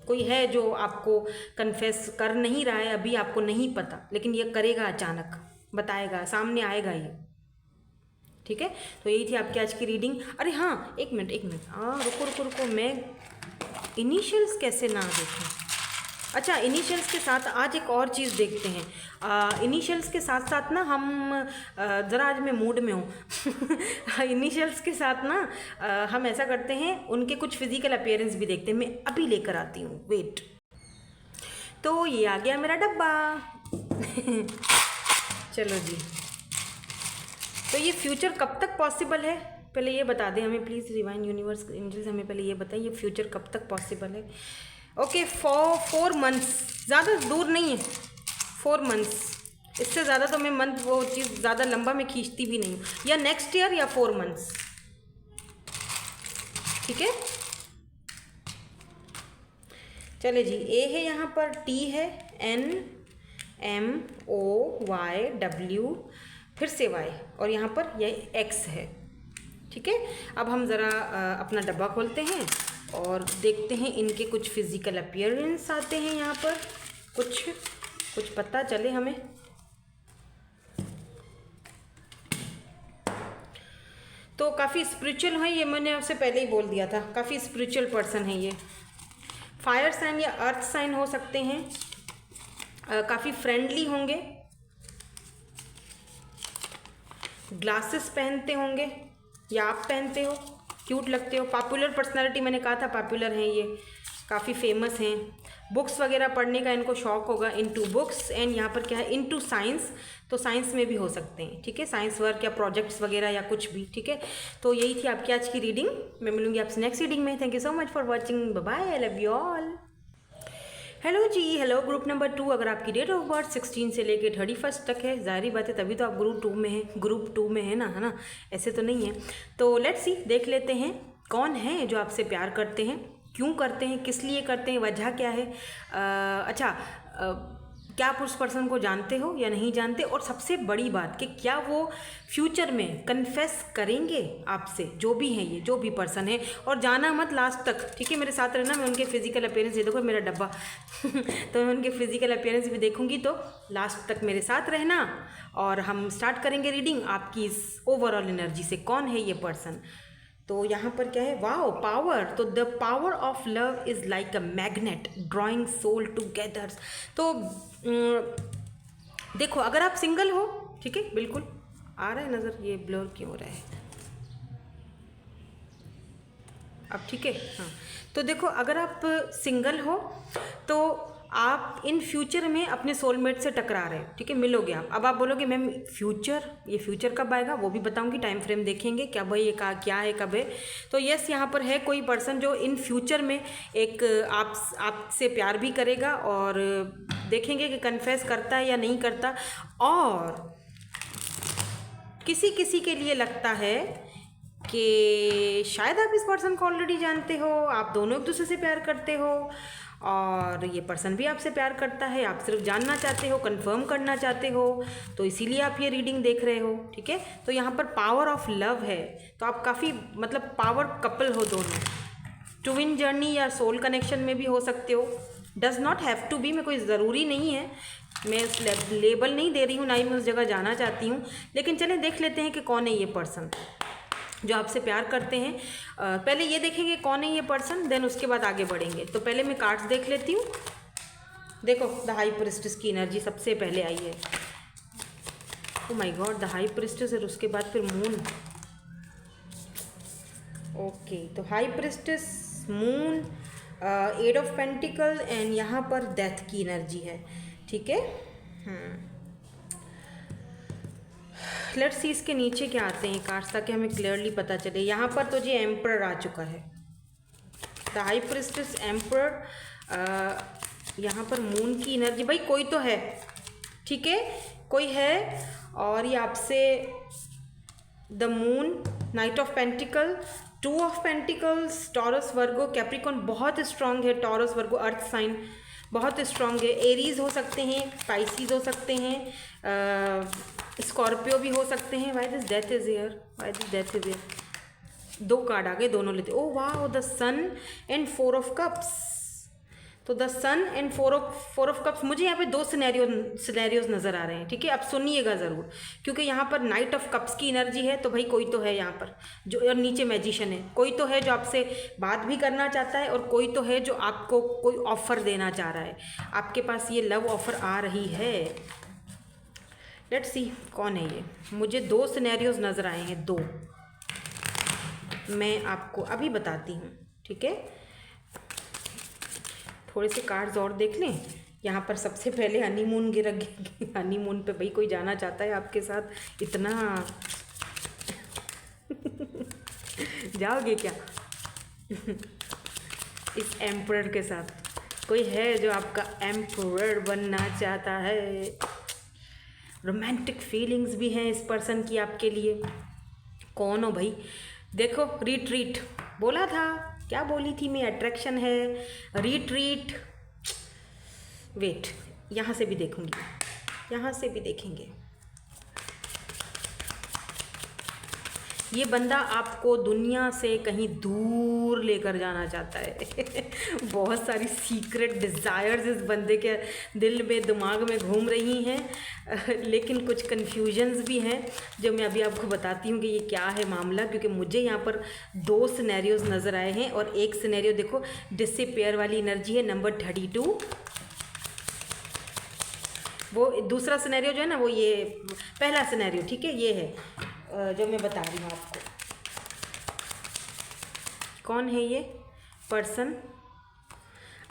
कोई है जो आपको कन्फेस कर नहीं रहा है, अभी आपको नहीं पता, लेकिन ये करेगा, अचानक बताएगा, सामने आएगा ये। ठीक है, तो यही थी आपकी आज की रीडिंग। अरे हाँ, एक मिनट, हाँ रुको, मैं इनिशियल्स कैसे ना देखूँ। अच्छा, इनिशियल्स के साथ आज एक और चीज़ देखते हैं। इनिशियल्स के साथ साथ ना हम ज़रा आज मैं मूड में हूँ। इनिशियल्स के साथ ना हम ऐसा करते हैं, उनके कुछ फिजिकल अपीयरेंस भी देखते हैं। मैं अभी लेकर आती हूँ, वेट। तो ये आ गया मेरा डब्बा। चलो जी, तो ये फ्यूचर कब तक पॉसिबल है, पहले ये बता दें हमें प्लीज़, डिवाइन यूनिवर्स एंजल्स, हमें पहले ये बताएं ये फ्यूचर कब तक पॉसिबल है। ओके, 4 मंथ्स, ज़्यादा दूर नहीं है, 4 मंथ्स। इससे ज़्यादा तो मैं मंथ वो चीज़ ज़्यादा लंबा मैं खींचती भी नहीं हूँ, या नेक्स्ट ईयर या 4 मंथ्स। ठीक है, चले जी। ए है यहाँ पर, टी है, N M O Y W, फिर से Y, और यहाँ पर यह X है। ठीक है, अब हम ज़रा अपना डब्बा खोलते हैं और देखते हैं इनके कुछ फिजिकल अपीयरेंस आते हैं यहाँ पर, कुछ पता चले हमें। तो काफ़ी स्पिरिचुअल है ये, मैंने आपसे पहले ही बोल दिया था, काफ़ी स्पिरिचुअल पर्सन है ये। फायर साइन या अर्थ साइन हो सकते हैं, काफ़ी फ्रेंडली होंगे, ग्लासेस पहनते होंगे या आप पहनते हो, क्यूट लगते हो। पॉपुलर पर्सनालिटी, मैंने कहा था पॉपुलर हैं ये, काफ़ी फेमस हैं। बुक्स वगैरह पढ़ने का इनको शौक होगा, इनटू बुक्स। एंड यहाँ पर क्या है, इनटू साइंस, तो साइंस में भी हो सकते हैं, ठीक है, साइंस वर्क या प्रोजेक्ट्स वगैरह या कुछ भी, ठीक है। तो यही थी आपकी आज की रीडिंग। मैं मिलूंगी आपसे नेक्स्ट रीडिंग में। Thank you so much for watching, bye bye, I love you all. Hello ji, hello. Group number 2, अगर आपकी डेट ऑफ बर्थ 16 से लेके 31 तक है, ज़ाहिर बात है तभी तो आप ग्रुप टू में है ना, ऐसे तो नहीं है। तो लेट्स सी, देख लेते हैं कौन है जो आपसे प्यार करते हैं, क्यों करते हैं, किस लिए करते हैं, वजह क्या है। क्या आप उस पर्सन को जानते हो या नहीं जानते, और सबसे बड़ी बात कि क्या वो फ्यूचर में कन्फेस करेंगे आपसे, जो भी हैं ये, जो भी पर्सन है। और जाना मत लास्ट तक, ठीक है, मेरे साथ रहना। मैं उनके फिजिकल अपीयरेंस, ये देखो मेरा डब्बा तो मैं उनके फिजिकल अपीयरेंस भी देखूंगी, तो लास्ट तक मेरे साथ रहना और हम स्टार्ट करेंगे रीडिंग आपकी इस ओवरऑल एनर्जी से। कौन है ये पर्सन, तो यहाँ पर क्या है, वाओ, पावर। तो the power of love is like a magnet drawing soul together. तो देखो, अगर आप सिंगल हो, ठीक है, बिल्कुल आ रहा है नज़र, ये ब्लर क्यों हो रहा है अब, ठीक है, हाँ। तो देखो, अगर आप सिंगल हो तो आप इन फ्यूचर में अपने सोलमेट से टकरा रहे हो, ठीक है, मिलोगे आप। अब आप बोलोगे मैम ये फ्यूचर कब आएगा, वो भी बताऊंगी, टाइम फ्रेम देखेंगे क्या भाई, ये क्या है, कब है। तो यस, यहाँ पर है कोई पर्सन जो इन फ्यूचर में एक आपसे प्यार भी करेगा, और देखेंगे कि कन्फेस करता है या नहीं करता। और किसी के लिए लगता है कि शायद आप इस पर्सन को ऑलरेडी जानते हो, आप दोनों एक दूसरे से प्यार करते हो, और ये पर्सन भी आपसे प्यार करता है, आप सिर्फ जानना चाहते हो, कंफर्म करना चाहते हो, तो इसीलिए आप ये रीडिंग देख रहे हो, ठीक है। तो यहाँ पर पावर ऑफ लव है, तो आप काफ़ी मतलब पावर कपल हो दोनों। ट्विन जर्नी या सोल कनेक्शन में भी हो सकते हो, does not have to be, में कोई ज़रूरी नहीं है, मैं लेबल नहीं दे रही हूँ, ना ही मैं उस जगह जाना चाहती हूँ। लेकिन चलें देख लेते हैं कि कौन है ये पर्सन जो आपसे प्यार करते हैं। पहले ये देखेंगे कौन है ये पर्सन, देन उसके बाद आगे बढ़ेंगे। तो पहले मैं कार्ड्स देख लेती हूँ। देखो, द हाई प्रिस्टेस की एनर्जी सबसे पहले आई है। Oh my God, the high priestess, और उसके बाद फिर मून। ओके, तो high priestess, moon, 8 of pentacle, and यहाँ पर डेथ की एनर्जी है, ठीक है। लेट्स सी इसके नीचे क्या आते हैं कार्ड्स, ताकि हमें क्लियरली पता चले। यहाँ पर तो जी एम्परर आ चुका है, द हाई प्रिस्टेस, एम्परर, यहाँ पर मून की एनर्जी। भाई कोई तो है, ठीक है, कोई है, और ये आपसे the moon, night of pentacle, 2 of pentacles, taurus, Virgo, Capricorn बहुत स्ट्रांग है, टॉरस, वर्गो, अर्थ साइन बहुत स्ट्रांग है, एरीज हो सकते हैं, पाइसीज हो सकते हैं, स्कॉर्पियो भी हो सकते हैं। Why this death is here, why this death is here. 2 card आ गए, दोनों लेते। ओ वाह, the sun and 4 of cups. तो the sun and 4 of cups, मुझे यहाँ पे 2 सिनेरियोज नज़र आ रहे हैं, ठीक है। अब सुनिएगा ज़रूर, क्योंकि यहाँ पर नाइट ऑफ कप्स की एनर्जी है, तो भाई कोई तो है यहाँ पर जो, और नीचे मैजिशियन है। कोई तो है जो आपसे बात भी करना चाहता है, और कोई तो है जो आपको कोई ऑफ़र देना चाह रहा है। आपके पास ये लव ऑफ़र आ रही है। लेट्स सी कौन है ये। मुझे 2 सिनेरियोज नज़र आए हैं, 2, मैं आपको अभी बताती हूँ, ठीक है। थोड़े से कार्ड्स और देख लें। यहाँ पर सबसे पहले हनीमून गिर गई। हनीमून पे भाई कोई जाना चाहता है आपके साथ, इतना जाओगे क्या इस एम्परर के साथ? कोई है जो आपका एम्परर बनना चाहता है। रोमांटिक फीलिंग्स भी हैं इस पर्सन की आपके लिए। कौन हो भाई? देखो, रिट्रीट बोला था, क्या बोली थी मैं? अट्रैक्शन है, रिट्रीट। वेट, यहाँ से भी देखूंगी, यहाँ से भी देखेंगे। ये बंदा आपको दुनिया से कहीं दूर लेकर जाना चाहता है। बहुत सारी सीक्रेट डिज़ायर्स इस बंदे के दिल में, दिमाग में घूम रही हैं, लेकिन कुछ कन्फ्यूजन्स भी हैं जो मैं अभी आपको बताती हूँ कि ये क्या है मामला। क्योंकि मुझे यहाँ पर 2 सिनेरियोज नज़र आए हैं, और एक सिनेरियो देखो डिसअपियर वाली एनर्जी है, नंबर 32, वो दूसरा सिनेरियो जो है ना, वो ये पहला सिनेरियो, ठीक है, ये है जो मैं बता रही हूँ आपको। कौन है ये पर्सन?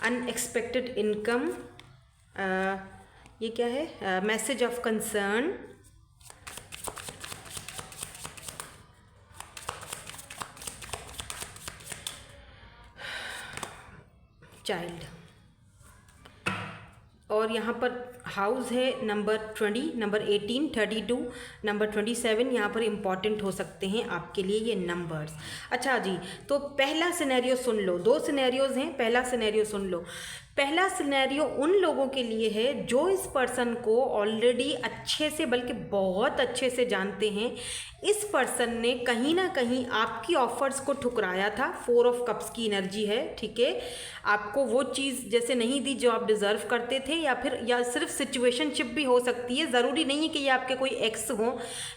अनएक्सपेक्टेड इनकम, ये क्या है? मैसेज ऑफ कंसर्न, चाइल्ड, और यहाँ पर हाउस है नंबर 20, नंबर 18, 32, नंबर 27। यहाँ पर इम्पॉर्टेंट हो सकते हैं आपके लिए ये नंबर्स। अच्छा जी, तो पहला सिनेरियो सुन लो, 2 सिनेरियोज हैं, पहला सिनेरियो सुन लो। पहला सिनेरियो उन लोगों के लिए है जो इस पर्सन को ऑलरेडी अच्छे से, बल्कि बहुत अच्छे से जानते हैं। इस पर्सन ने कहीं ना कहीं आपकी ऑफर्स को ठुकराया था। 4 ऑफ कप्स की एनर्जी है, ठीक है। आपको वो चीज़ जैसे नहीं दी जो आप डिज़र्व करते थे, या सिर्फ सिचुएशनशिप भी हो सकती है। ज़रूरी नहीं है कि ये आपके कोई एक्स हों,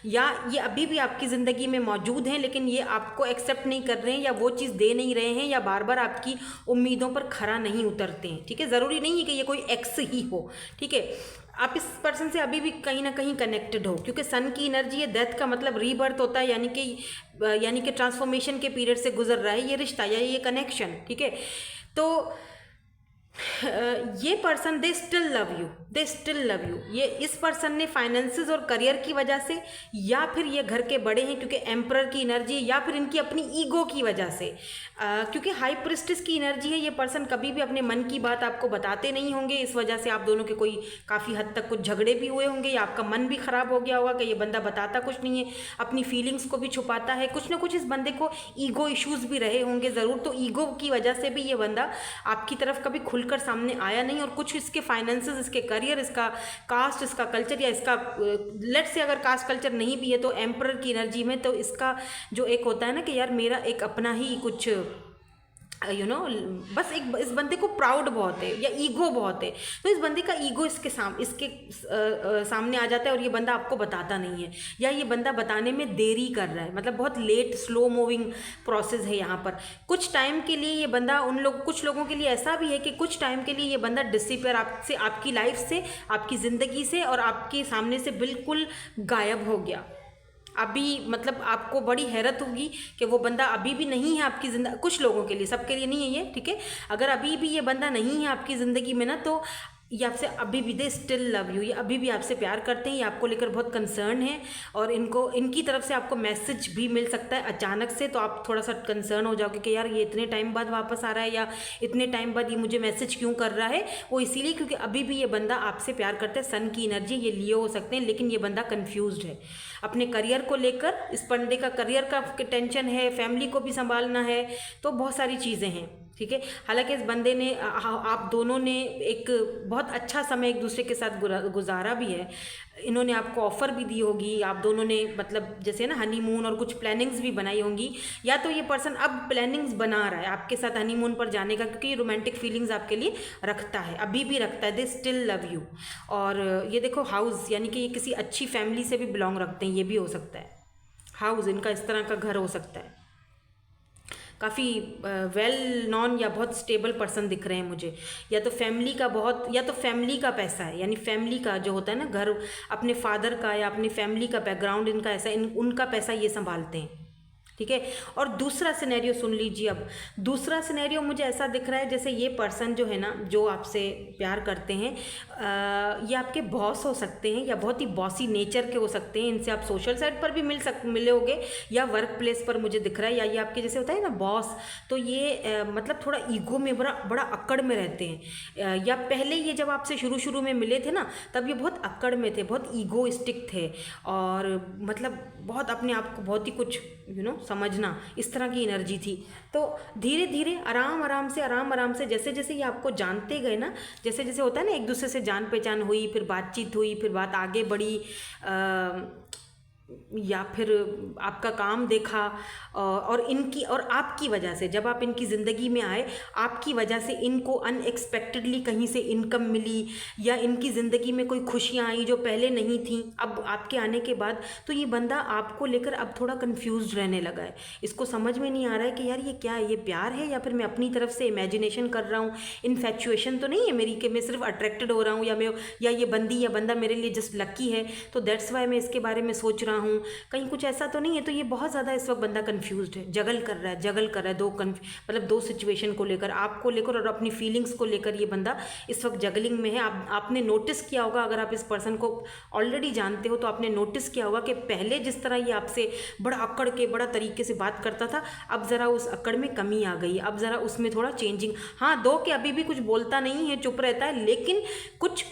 या ये अभी भी आपकी ज़िंदगी में मौजूद हैं लेकिन ये आपको एक्सेप्ट नहीं कर रहे हैं, या वो चीज़ दे नहीं रहे हैं, या बार बार आपकी उम्मीदों पर खरा नहीं उतरते हैं, ठीक है। ज़रूरी नहीं है कि ये कोई एक्स ही हो, ठीक है। आप इस पर्सन से अभी भी कहीं ना कहीं कनेक्टेड हो, क्योंकि सन की एनर्जी है, डेथ का मतलब रीबर्थ होता है, यानी कि ट्रांसफॉर्मेशन के पीरियड से गुजर रहा है ये रिश्ता या ये कनेक्शन, ठीक है। तो ये person they still love you. ये इस पर्सन ने फाइनेंसेस और करियर की वजह से, या फिर ये घर के बड़े हैं क्योंकि एम्परर की एनर्जी है, या फिर इनकी अपनी ईगो की वजह से, क्योंकि हाई प्रिस्टिस की एनर्जी है। ये पर्सन कभी भी अपने मन की बात आपको बताते नहीं होंगे, इस वजह से आप दोनों के कोई काफ़ी हद तक कुछ झगड़े भी हुए होंगे, या आपका मन भी ख़राब हो गया होगा कि ये बंदा बताता कुछ नहीं है, अपनी फीलिंग्स को भी छुपाता है। कुछ ना कुछ इस बंदे को ईगो इश्यूज़ भी रहे होंगे ज़रूर, तो ईगो की वजह से भी ये बंदा आपकी तरफ कभी खुलकर सामने आया नहीं। और कुछ इसके फाइनेंसेस, इसके करियर, इसका कास्ट, इसका कल्चर, या इसका लेट से अगर कास्ट कल्चर नहीं भी है तो एम्परर की एनर्जी में, तो इसका जो एक होता है ना कि यार मेरा एक अपना ही कुछ बस एक इस बंदे को प्राउड बहुत है या ईगो बहुत है, तो इस बंदे का ईगो इसके सामने आ जाता है और ये बंदा आपको बताता नहीं है, या ये बंदा बताने में देरी कर रहा है, मतलब बहुत लेट स्लो मूविंग प्रोसेस है यहाँ पर। कुछ टाइम के लिए ये बंदा कुछ लोगों के लिए ऐसा भी है कि कुछ टाइम के लिए ये बंदा डिसअपियर आपसे, आपकी लाइफ से, आपकी ज़िंदगी से और आपके सामने से बिल्कुल गायब हो गया। अभी मतलब आपको बड़ी हैरत होगी कि वो बंदा अभी भी नहीं है आपकी ज़िंदगी, कुछ लोगों के लिए, सबके लिए नहीं है ये, ठीक है। अगर अभी भी ये बंदा नहीं है आपकी ज़िंदगी में ना, तो ये आपसे अभी भी दे स्टिल लव यू, ये अभी भी आपसे प्यार करते हैं, ये आपको लेकर बहुत कंसर्न है, और इनकी तरफ से आपको मैसेज भी मिल सकता है अचानक से, तो आप थोड़ा सा कंसर्न हो जाओगे कि यार ये इतने टाइम बाद वापस आ रहा है, या इतने टाइम बाद ये मुझे मैसेज क्यों कर रहा है। वो इसीलिए क्योंकि अभी भी ये बंदा आपसे प्यार करता है। सन की एनर्जी, ये लियो हो सकते हैं, लेकिन ये बंदा कन्फ्यूज्ड है अपने करियर को लेकर। इस बंदे का करियर का टेंशन है, फैमिली को भी संभालना है, तो बहुत सारी चीज़ें हैं, ठीक है। हालांकि इस बंदे ने, आप दोनों ने एक बहुत अच्छा समय एक दूसरे के साथ गुजारा भी है। इन्होंने आपको ऑफ़र भी दी होगी, आप दोनों ने मतलब जैसे ना हनीमून और कुछ प्लानिंग्स भी बनाई होंगी, या तो ये पर्सन अब प्लानिंग्स बना रहा है आपके साथ हनीमून पर जाने का, क्योंकि ये रोमांटिक फीलिंग्स आपके लिए रखता है, अभी भी रखता है, दे स्टिल लव यू। और ये देखो हाउस, यानी कि ये किसी अच्छी फैमिली से भी बिलोंग रखते हैं, ये भी हो सकता है। हाउस इनका इस तरह का घर हो सकता है, काफ़ी वेल नॉन या बहुत स्टेबल पर्सन दिख रहे हैं मुझे, या तो फैमिली का पैसा है, यानी फैमिली का जो होता है ना घर, अपने फादर का या अपनी फैमिली का बैकग्राउंड इनका ऐसा, उनका पैसा ये संभालते हैं, ठीक है। और दूसरा सिनेरियो सुन लीजिए। अब दूसरा सिनेरियो मुझे ऐसा दिख रहा है जैसे ये पर्सन जो है ना, जो आपसे प्यार करते हैं, ये आपके बॉस हो सकते हैं, या बहुत ही बॉसी नेचर के हो सकते हैं। इनसे आप सोशल साइड पर भी मिले होगे, या वर्क प्लेस पर मुझे दिख रहा है, या ये आपके जैसे होता है ना बॉस, तो ये मतलब थोड़ा ईगो में बड़ा अक्कड़ में रहते हैं, या पहले ये जब आपसे शुरू में मिले थे ना, तब ये बहुत अक्कड़ में थे, बहुत ईगोइस्टिक थे, और मतलब बहुत अपने आप को बहुत ही कुछ समझना, इस तरह की एनर्जी थी। तो धीरे धीरे आराम आराम से जैसे जैसे ये आपको जानते गए ना, जैसे जैसे होता है ना, एक दूसरे से जान पहचान हुई, फिर बातचीत हुई, फिर बात आगे बढ़ी, या फिर आपका काम देखा, और इनकी और आपकी वजह से जब आप इनकी ज़िंदगी में आए, आपकी वजह से इनको अनएक्सपेक्टेडली कहीं से इनकम मिली, या इनकी ज़िंदगी में कोई खुशियाँ आई जो पहले नहीं थी अब आपके आने के बाद, तो ये बंदा आपको लेकर अब थोड़ा कंफ्यूज्ड रहने लगा है। इसको समझ में नहीं आ रहा है कि यार ये क्या है, ये प्यार है या फिर मैं अपनी तरफ से इमेजिनेशन कर रहा हूँ, इन्फैक्चुएशन तो नहीं है मेरी कि मैं सिर्फ अट्रैक्टेड हो रहा हूँ, या ये बंदी या बंदा मेरे लिए जस्ट लकी है तो दैट्स वाई मैं इसके बारे में सोच रहा हूँ, कहीं कुछ ऐसा तो नहीं है। तो ये बहुत ज़्यादा इस वक्त बंदा कंफ्यूज्ड है, जगल कर रहा है मतलब दो सिचुएशन को लेकर, आपको लेकर और अपनी फीलिंग्स को लेकर ये बंदा इस वक्त जगलिंग में है। आपने नोटिस किया होगा, अगर आप इस पर्सन को ऑलरेडी जानते हो तो आपने नोटिस किया होगा कि पहले जिस तरह ये आपसे बड़ा अकड़ के बड़ा तरीके से बात करता था, अब ज़रा उस अकड़ में कमी आ गई, अब ज़रा उसमें थोड़ा चेंजिंग। हाँ, दो के अभी भी कुछ बोलता नहीं है, चुप रहता है, लेकिन कुछ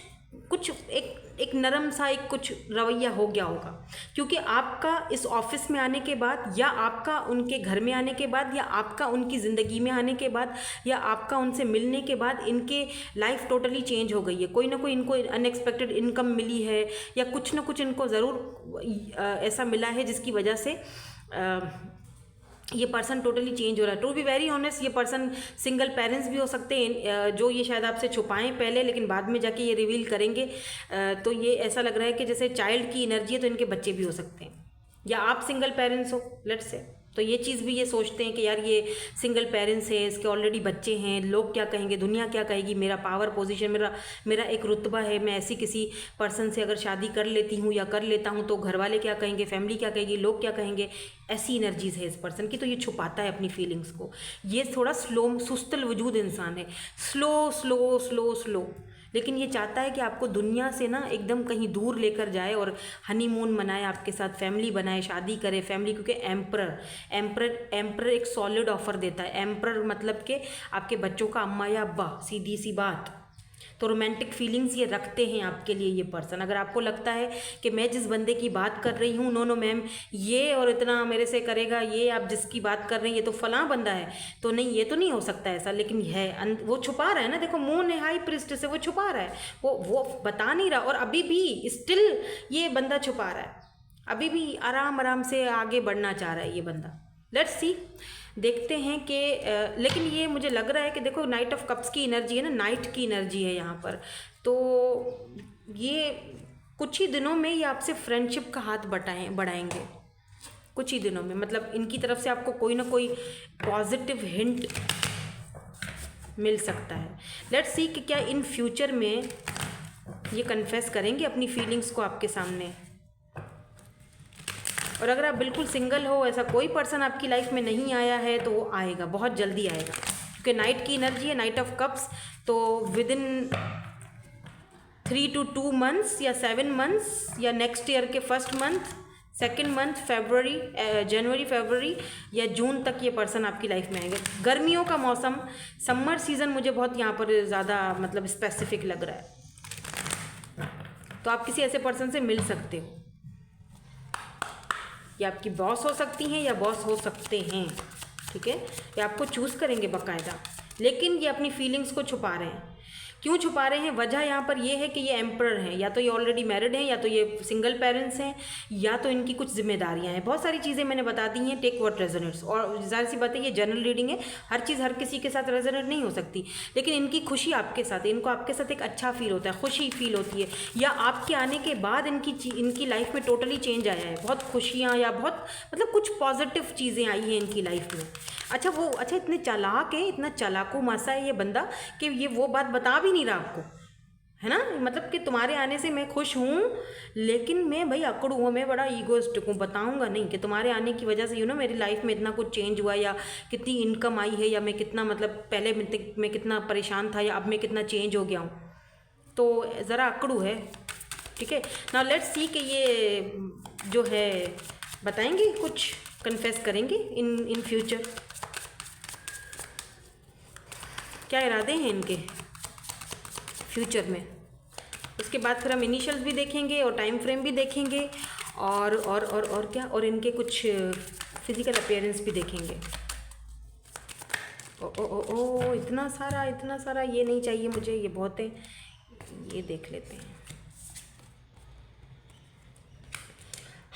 एक नरम सा एक कुछ रवैया हो गया होगा, क्योंकि आपका इस ऑफिस में आने के बाद, या आपका उनके घर में आने के बाद, या आपका उनकी ज़िंदगी में आने के बाद, या आपका उनसे मिलने के बाद इनके लाइफ टोटली चेंज हो गई है। कोई ना कोई इनको अनएक्सपेक्टेड इनकम मिली है, या कुछ ना कुछ इनको ज़रूर ऐसा मिला है जिसकी वजह से ये पर्सन टोटली चेंज हो रहा है। टू बी वेरी ऑनेस्ट, ये पर्सन सिंगल पेरेंट्स भी हो सकते हैं, जो ये शायद आपसे छुपाएं पहले, लेकिन बाद में जाके ये रिवील करेंगे। तो ये ऐसा लग रहा है कि जैसे चाइल्ड की एनर्जी है, तो इनके बच्चे भी हो सकते हैं, या आप सिंगल पेरेंट्स हो, लेट्स से। तो ये चीज़ भी ये सोचते हैं कि यार ये सिंगल पेरेंट्स है, इसके ऑलरेडी बच्चे हैं, लोग क्या कहेंगे, दुनिया क्या कहेगी, मेरा पावर पोजीशन, मेरा एक रुतबा है, मैं ऐसी किसी पर्सन से अगर शादी कर लेती हूँ या कर लेता हूँ तो घर वाले क्या कहेंगे, फैमिली क्या कहेगी, लोग क्या कहेंगे। ऐसी एनर्जीज है इस पर्सन की। तो ये छुपाता है अपनी फीलिंग्स को। ये थोड़ा स्लो सुस्तल वजूद इंसान है, स्लो स्लो स्लो स्लो, लेकिन ये चाहता है कि आपको दुनिया से ना एकदम कहीं दूर लेकर जाए और हनीमून मनाए, आपके साथ फैमिली बनाए, शादी करे, फैमिली। क्योंकि एम्परर एक सॉलिड ऑफर देता है। एम्परर मतलब कि आपके बच्चों का अम्मा या अब्बा, सीधी सी बात। तो रोमांटिक फीलिंग्स ये रखते हैं आपके लिए ये पर्सन। अगर आपको लगता है कि मैं जिस बंदे की बात कर रही हूँ, नो मैम, ये और इतना मेरे से करेगा, ये आप जिसकी बात कर रही हैं ये तो फलां बंदा है, तो नहीं, ये तो नहीं हो सकता ऐसा। लेकिन है, वो छुपा रहा है ना, देखो मुंह ने हाई प्रिस्ट से वो छुपा रहा है, वो बता नहीं रहा, और अभी भी स्टिल ये बंदा छुपा रहा है, अभी भी आराम आराम से आगे बढ़ना चाह रहा है ये बंदा। लेट्स सी, देखते हैं कि लेकिन ये मुझे लग रहा है कि देखो नाइट ऑफ कप्स की एनर्जी है ना, नाइट की एनर्जी है यहाँ पर। तो ये कुछ ही दिनों में ये आपसे फ्रेंडशिप का हाथ बढ़ाएंगे कुछ ही दिनों में। मतलब इनकी तरफ से आपको कोई ना कोई पॉजिटिव हिंट मिल सकता है। लेट्स सी कि क्या इन फ्यूचर में ये कन्फेस करेंगे अपनी फीलिंग्स को आपके सामने। और अगर आप बिल्कुल सिंगल हो, ऐसा कोई पर्सन आपकी लाइफ में नहीं आया है, तो वो आएगा, बहुत जल्दी आएगा, क्योंकि नाइट की एनर्जी है, नाइट ऑफ कप्स। तो विद इन 3 to 2 months या 7 months या नेक्स्ट ईयर के फर्स्ट मंथ, सेकेंड मंथ, जनवरी फरवरी या जून तक ये पर्सन आपकी लाइफ में आएगा। गर्मियों का मौसम, समर सीज़न मुझे बहुत यहाँ पर ज़्यादा मतलब स्पेसिफिक लग रहा है। तो आप किसी ऐसे पर्सन से मिल सकते हो, या आपकी बॉस हो सकती हैं या बॉस हो सकते हैं, ठीक है, या आपको चूज़ करेंगे बाकायदा। लेकिन ये अपनी फीलिंग्स को छुपा रहे हैं। क्यों छुपा रहे हैं? वजह यहाँ पर ये है कि ये एम्परर हैं, या तो ये ऑलरेडी मैरिड हैं, या तो ये सिंगल पेरेंट्स हैं, या तो इनकी कुछ जिम्मेदारियाँ हैं। बहुत सारी चीज़ें मैंने बता दी हैं, टेक व्हाट रेजोनेट्स। और ज़ाहिर सी बात है ये जनरल रीडिंग है, हर चीज़ हर किसी के साथ रेजोनेट नहीं हो सकती, लेकिन इनकी खुशी आपके साथ है, इनको आपके साथ एक अच्छा फील होता है, खुशी फील होती है, या आपके आने के बाद इनकी लाइफ में टोटली चेंज आया है, बहुत खुशियाँ या बहुत मतलब कुछ पॉजिटिव चीज़ें आई हैं इनकी लाइफ में। अच्छा इतने चालाक है, इतना चालाकू मासा है ये बंदा कि ये वो बात बता भी नहीं रहा आपको, है ना। मतलब कि तुम्हारे आने से मैं खुश हूँ, लेकिन मैं भाई अकड़ हूँ, मैं बड़ा ईगोइस्टिक हूँ, बताऊँगा नहीं कि तुम्हारे आने की वजह से मेरी लाइफ में इतना कुछ चेंज हुआ, या कितनी इनकम आई है, या मैं कितना मतलब पहले मैं कितना परेशान था, या अब मैं कितना चेंज हो गया हूँ। तो ज़रा अकड़ू है, ठीक है। नाउ लेट्स सी कि ये जो है बताएंगे, कुछ कन्फेस करेंगे इन फ्यूचर, क्या इरादे हैं इनके फ्यूचर में। उसके बाद फिर हम इनिशियल्स भी देखेंगे और टाइम फ्रेम भी देखेंगे, और क्या, और इनके कुछ फिजिकल अपीयरेंस भी देखेंगे। ओ इतना सारा ये नहीं चाहिए मुझे, ये बहुत है, ये देख लेते हैं।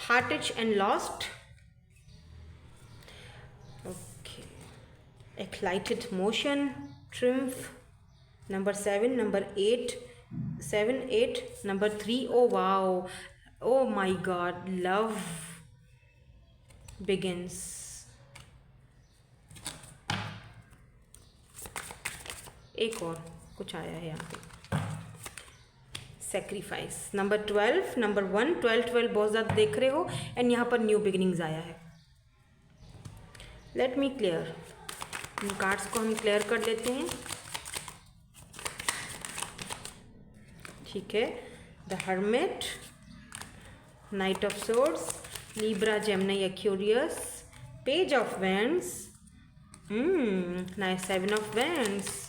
heartage and lost. Okay. Excited motion, triumph. Number 7, number 8, 7, 8, number 3. Oh wow. Oh my God. Love begins. एक और कुछ आया है यहाँ पे, सेक्रीफाइस। नंबर 12, नंबर 1, 12, 12 बहुत ज़्यादा देख रहे हो, एंड यहाँ पर न्यू बिगिनिंग्स आया है। लेट मी क्लियर, इन कार्ड्स को हम क्लियर कर लेते हैं, ठीक है। The hermit, night of swords, Libra, Gemini, Aquarius, page of wands, nice, 7 of wands,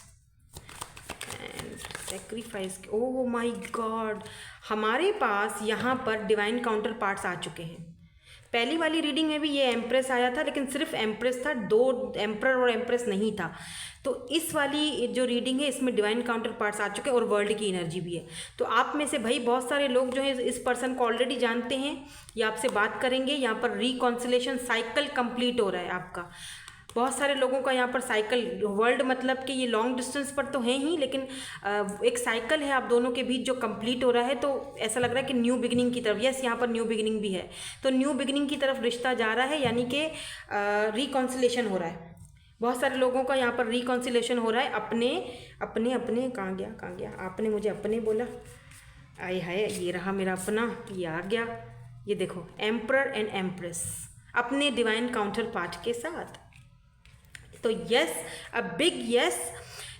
sacrifice. Oh my God, हमारे पास यहाँ पर डिवाइन काउंटर पार्ट्स आ चुके हैं। पहली वाली रीडिंग में भी ये एम्प्रेस आया था, लेकिन सिर्फ एम्प्रेस था, 2 एम्प्रर और एम्प्रेस नहीं था। तो इस वाली जो रीडिंग है इसमें डिवाइन काउंटर पार्ट्स आ चुके हैं और वर्ल्ड की एनर्जी भी है। तो आप में से भाई बहुत सारे लोग जो है इस पर्सन को ऑलरेडी जानते हैं, या आपसे बात करेंगे। यहाँ पर रिकॉन्सिलेशन साइकिल कंप्लीट हो रहा है आपका। बहुत सारे लोगों का यहाँ पर साइकिल, वर्ल्ड मतलब कि ये लॉन्ग डिस्टेंस पर तो है ही, लेकिन एक साइकिल है आप दोनों के बीच जो कंप्लीट हो रहा है। तो ऐसा लग रहा है कि न्यू बिगिनिंग की तरफ, यस यहाँ पर न्यू बिगिनिंग भी है, तो न्यू बिगिनिंग की तरफ रिश्ता जा रहा है, यानी कि रिकॉन्सिलेशन हो रहा है। बहुत सारे लोगों का यहाँ पर रिकॉन्सिलेशन हो रहा है। अपने कहाँ गया आपने मुझे अपने बोला, आए हाय, ये रहा मेरा अपना, ये आ गया। ये देखो, एम्प्रर एंड एम्प्रेस अपने डिवाइन काउंटर पार्ट के साथ। तो यस, अ बिग यस।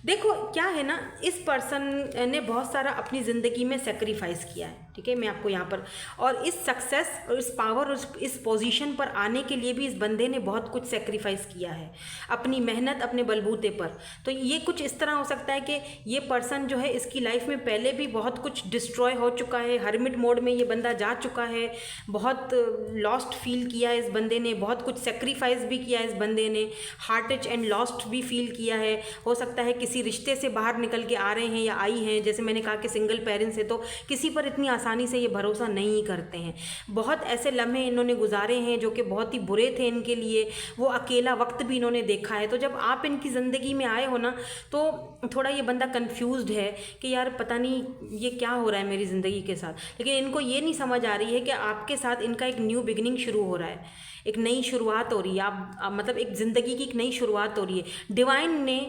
देखो क्या है ना, इस पर्सन ने बहुत सारा अपनी ज़िंदगी में सेक्रीफाइस किया है, ठीक है। मैं आपको यहाँ पर, और इस सक्सेस और इस पावर और इस पोजीशन पर आने के लिए भी इस बंदे ने बहुत कुछ सेक्रीफाइस किया है, अपनी मेहनत, अपने बलबूते पर। तो ये कुछ इस तरह हो सकता है कि ये पर्सन जो है इसकी लाइफ में पहले भी बहुत कुछ डिस्ट्रॉय हो चुका है, हर्मिट मोड में ये बंदा जा चुका है, बहुत लॉस्ट फील किया है इस बंदे ने, बहुत कुछ सेक्रीफाइस भी किया है इस बंदे ने, हार्टेज एंड लॉस्ट भी फील किया है। हो सकता है किसी रिश्ते से बाहर निकल के आ रहे हैं या आई हैं, जैसे मैंने कहा कि सिंगल पेरेंट्स है तो किसी पर इतनी आसानी से ये भरोसा नहीं करते हैं। बहुत ऐसे लम्हे इन्होंने गुजारे हैं जो कि बहुत ही बुरे थे इनके लिए, वो अकेला वक्त भी इन्होंने देखा है। तो जब आप इनकी ज़िंदगी में आए हो ना, तो थोड़ा ये बंदा कंफ्यूज्ड है कि यार पता नहीं ये क्या हो रहा है मेरी ज़िंदगी के साथ, लेकिन इनको ये नहीं समझ आ रही है कि आपके साथ इनका एक न्यू बिगिनिंग शुरू हो रहा है, एक नई शुरुआत हो रही है। आप मतलब एक ज़िंदगी की एक नई शुरुआत हो रही है। डिवाइन ने,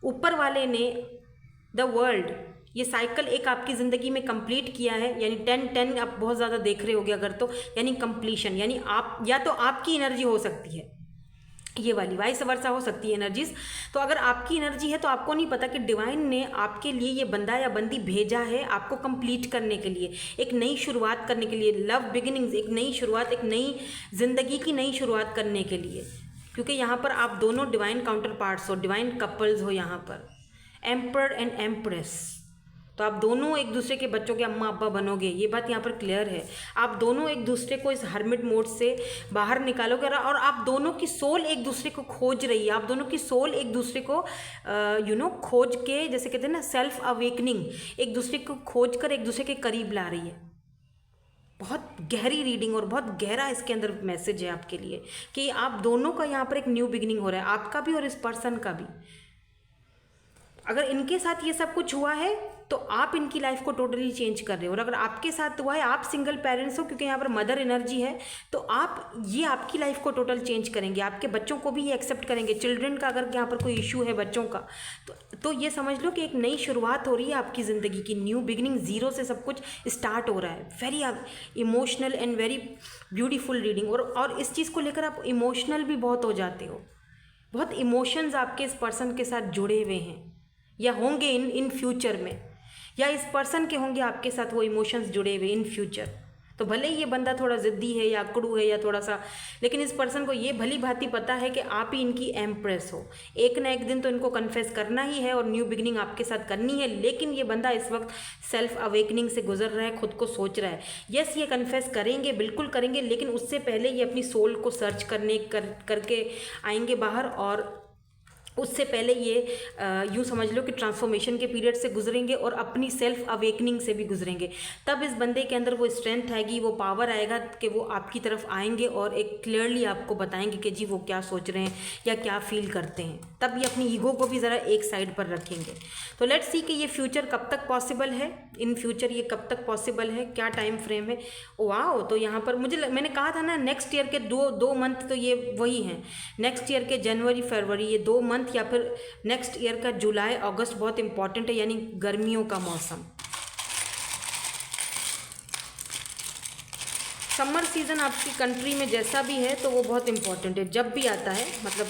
ऊपर वाले ने, द वर्ल्ड, ये साइकिल एक आपकी ज़िंदगी में कंप्लीट किया है, यानी 10-10 आप बहुत ज़्यादा देख रहे होगे अगर, तो यानी कंप्लीशन, यानी आप या तो आपकी एनर्जी हो सकती है, ये वाली वाइस वर्सा हो सकती है एनर्जीज। तो अगर आपकी एनर्जी है तो आपको नहीं पता कि डिवाइन ने आपके लिए ये बंदा या बंदी भेजा है आपको कंप्लीट करने के लिए, एक नई शुरुआत करने के लिए। लव बिगिनिंग्स, एक नई शुरुआत, एक नई ज़िंदगी की नई शुरुआत करने के लिए, क्योंकि यहाँ पर आप दोनों डिवाइन काउंटर पार्ट्स हो, डिवाइन कपल्स हो यहाँ पर, एम्पर एंड एम्प्रेस। तो आप दोनों एक दूसरे के बच्चों के अम्मा अब्बा बनोगे, ये बात यहाँ पर क्लियर है। आप दोनों एक दूसरे को इस हर्मिट मोड से बाहर निकालोगे, और आप दोनों की सोल एक दूसरे को खोज रही है। आप दोनों की सोल एक दूसरे को खोज के, जैसे कहते हैं ना सेल्फ अवेकनिंग, एक दूसरे को खोज कर एक दूसरे के करीब ला रही है। बहुत गहरी रीडिंग और बहुत गहरा इसके अंदर मैसेज है आपके लिए कि आप दोनों का यहाँ पर एक न्यू बिगिनिंग हो रहा है, आपका भी और इस पर्सन का भी। अगर इनके साथ ये सब कुछ हुआ है तो आप इनकी लाइफ को टोटली चेंज कर रहे हो, और अगर आपके साथ हुआ है, आप सिंगल पेरेंट्स हो, क्योंकि यहाँ पर मदर एनर्जी है, तो आप ये आपकी लाइफ को टोटल चेंज करेंगे, आपके बच्चों को भी ये एक्सेप्ट करेंगे। चिल्ड्रन का अगर यहाँ पर कोई इशू है बच्चों का, तो ये समझ लो कि एक नई शुरुआत हो रही है आपकी ज़िंदगी की, न्यू बिगिनिंग, ज़ीरो से सब कुछ स्टार्ट हो रहा है। Very emotional and very beautiful reading. और इस चीज़ को लेकर आप इमोशनल भी बहुत हो जाते हो, बहुत इमोशंस आपके इस पर्सन के साथ जुड़े हुए हैं या होंगे इन फ्यूचर में, या इस पर्सन के होंगे आपके साथ वो इमोशंस जुड़े हुए इन फ्यूचर। तो भले ही ये बंदा थोड़ा ज़िद्दी है या अकड़ू है या थोड़ा सा, लेकिन इस पर्सन को ये भली भांति पता है कि आप ही इनकी एम्प्रेस हो। एक ना एक दिन तो इनको कन्फेस करना ही है और न्यू बिगिनिंग आपके साथ करनी है। लेकिन ये बंदा इस वक्त सेल्फ अवेकनिंग से गुजर रहा है, खुद को सोच रहा है। यस, ये कन्फेस करेंगे, बिल्कुल करेंगे, लेकिन उससे पहले ये अपनी सोल को सर्च करके आएंगे बाहर, और उससे पहले ये यूँ समझ लो कि ट्रांसफॉर्मेशन के पीरियड से गुजरेंगे और अपनी सेल्फ अवेकनिंग से भी गुजरेंगे। तब इस बंदे के अंदर वो स्ट्रेंथ आएगी, वो पावर आएगा कि वो आपकी तरफ आएंगे और एक क्लियरली आपको बताएंगे कि जी वो क्या सोच रहे हैं या क्या फील करते हैं। तब ये अपनी ईगो को भी ज़रा एक साइड पर रखेंगे। तो लेट्स सी कि ये फ्यूचर कब तक पॉसिबल है, इन फ्यूचर ये कब तक पॉसिबल है, क्या टाइम फ्रेम है। वाओ, तो यहाँ पर मैंने कहा था ना नेक्स्ट ईयर के दो मंथ तो ये वही हैं, नेक्स्ट ईयर के जनवरी फरवरी, ये 2 मंथ या फिर नेक्स्ट ईयर का जुलाई अगस्त बहुत इंपॉर्टेंट है, यानी गर्मियों का मौसम। समर सीज़न आपकी कंट्री में जैसा भी है तो वो बहुत इंपॉर्टेंट है, जब भी आता है मतलब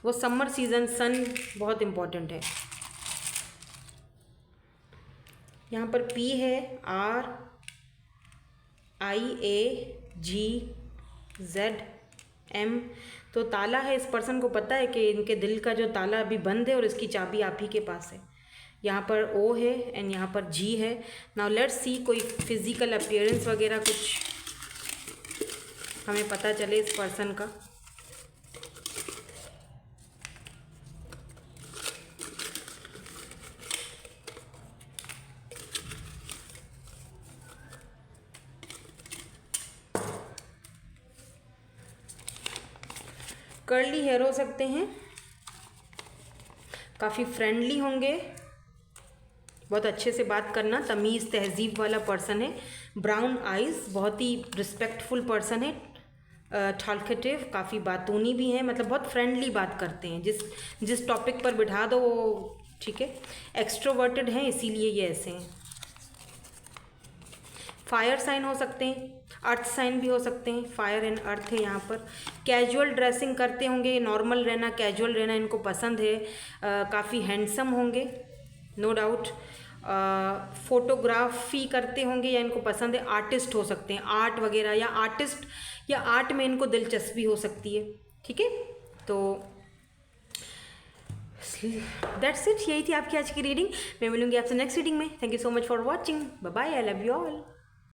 वो समर सीज़न, सन बहुत इंपॉर्टेंट है। यहाँ पर P है, RIAGZM, तो ताला है। इस पर्सन को पता है कि इनके दिल का जो ताला अभी बंद है और इसकी चाबी आप ही के पास है। यहाँ पर O है एंड यहाँ पर G है। नाउ लेट्स सी कोई फिजिकल अपीयरेंस वगैरह कुछ हमें पता चले इस पर्सन का। कर्ली हेयर हो सकते हैं, काफ़ी फ्रेंडली होंगे, बहुत अच्छे से बात करना, तमीज़ तहजीब वाला पर्सन है। ब्राउन आइज़, बहुत ही रिस्पेक्टफुल पर्सन है। टॉल्केटिव, काफ़ी बातूनी भी हैं, मतलब बहुत फ्रेंडली बात करते हैं, जिस टॉपिक पर बिठा दो वो ठीक है। एक्सट्रोवर्टेड हैं इसीलिए ये ऐसे हैं। फायर साइन हो सकते हैं, अर्थ साइन भी हो सकते हैं, फायर एंड अर्थ है यहाँ पर। कैजुअल ड्रेसिंग करते होंगे, नॉर्मल रहना, कैजुअल रहना इनको पसंद है। काफ़ी हैंडसम होंगे नो डाउट। फोटोग्राफी करते होंगे या इनको पसंद है। आर्टिस्ट हो सकते हैं, आर्ट वगैरह, या आर्टिस्ट या आर्ट में इनको दिलचस्पी हो सकती है, ठीक है। तो दैट्स इट, यही थी आपकी आज की रीडिंग। मैं मिलूंगी आपसे नेक्स्ट रीडिंग में। Thank you so much for watching, bye bye, I love you all.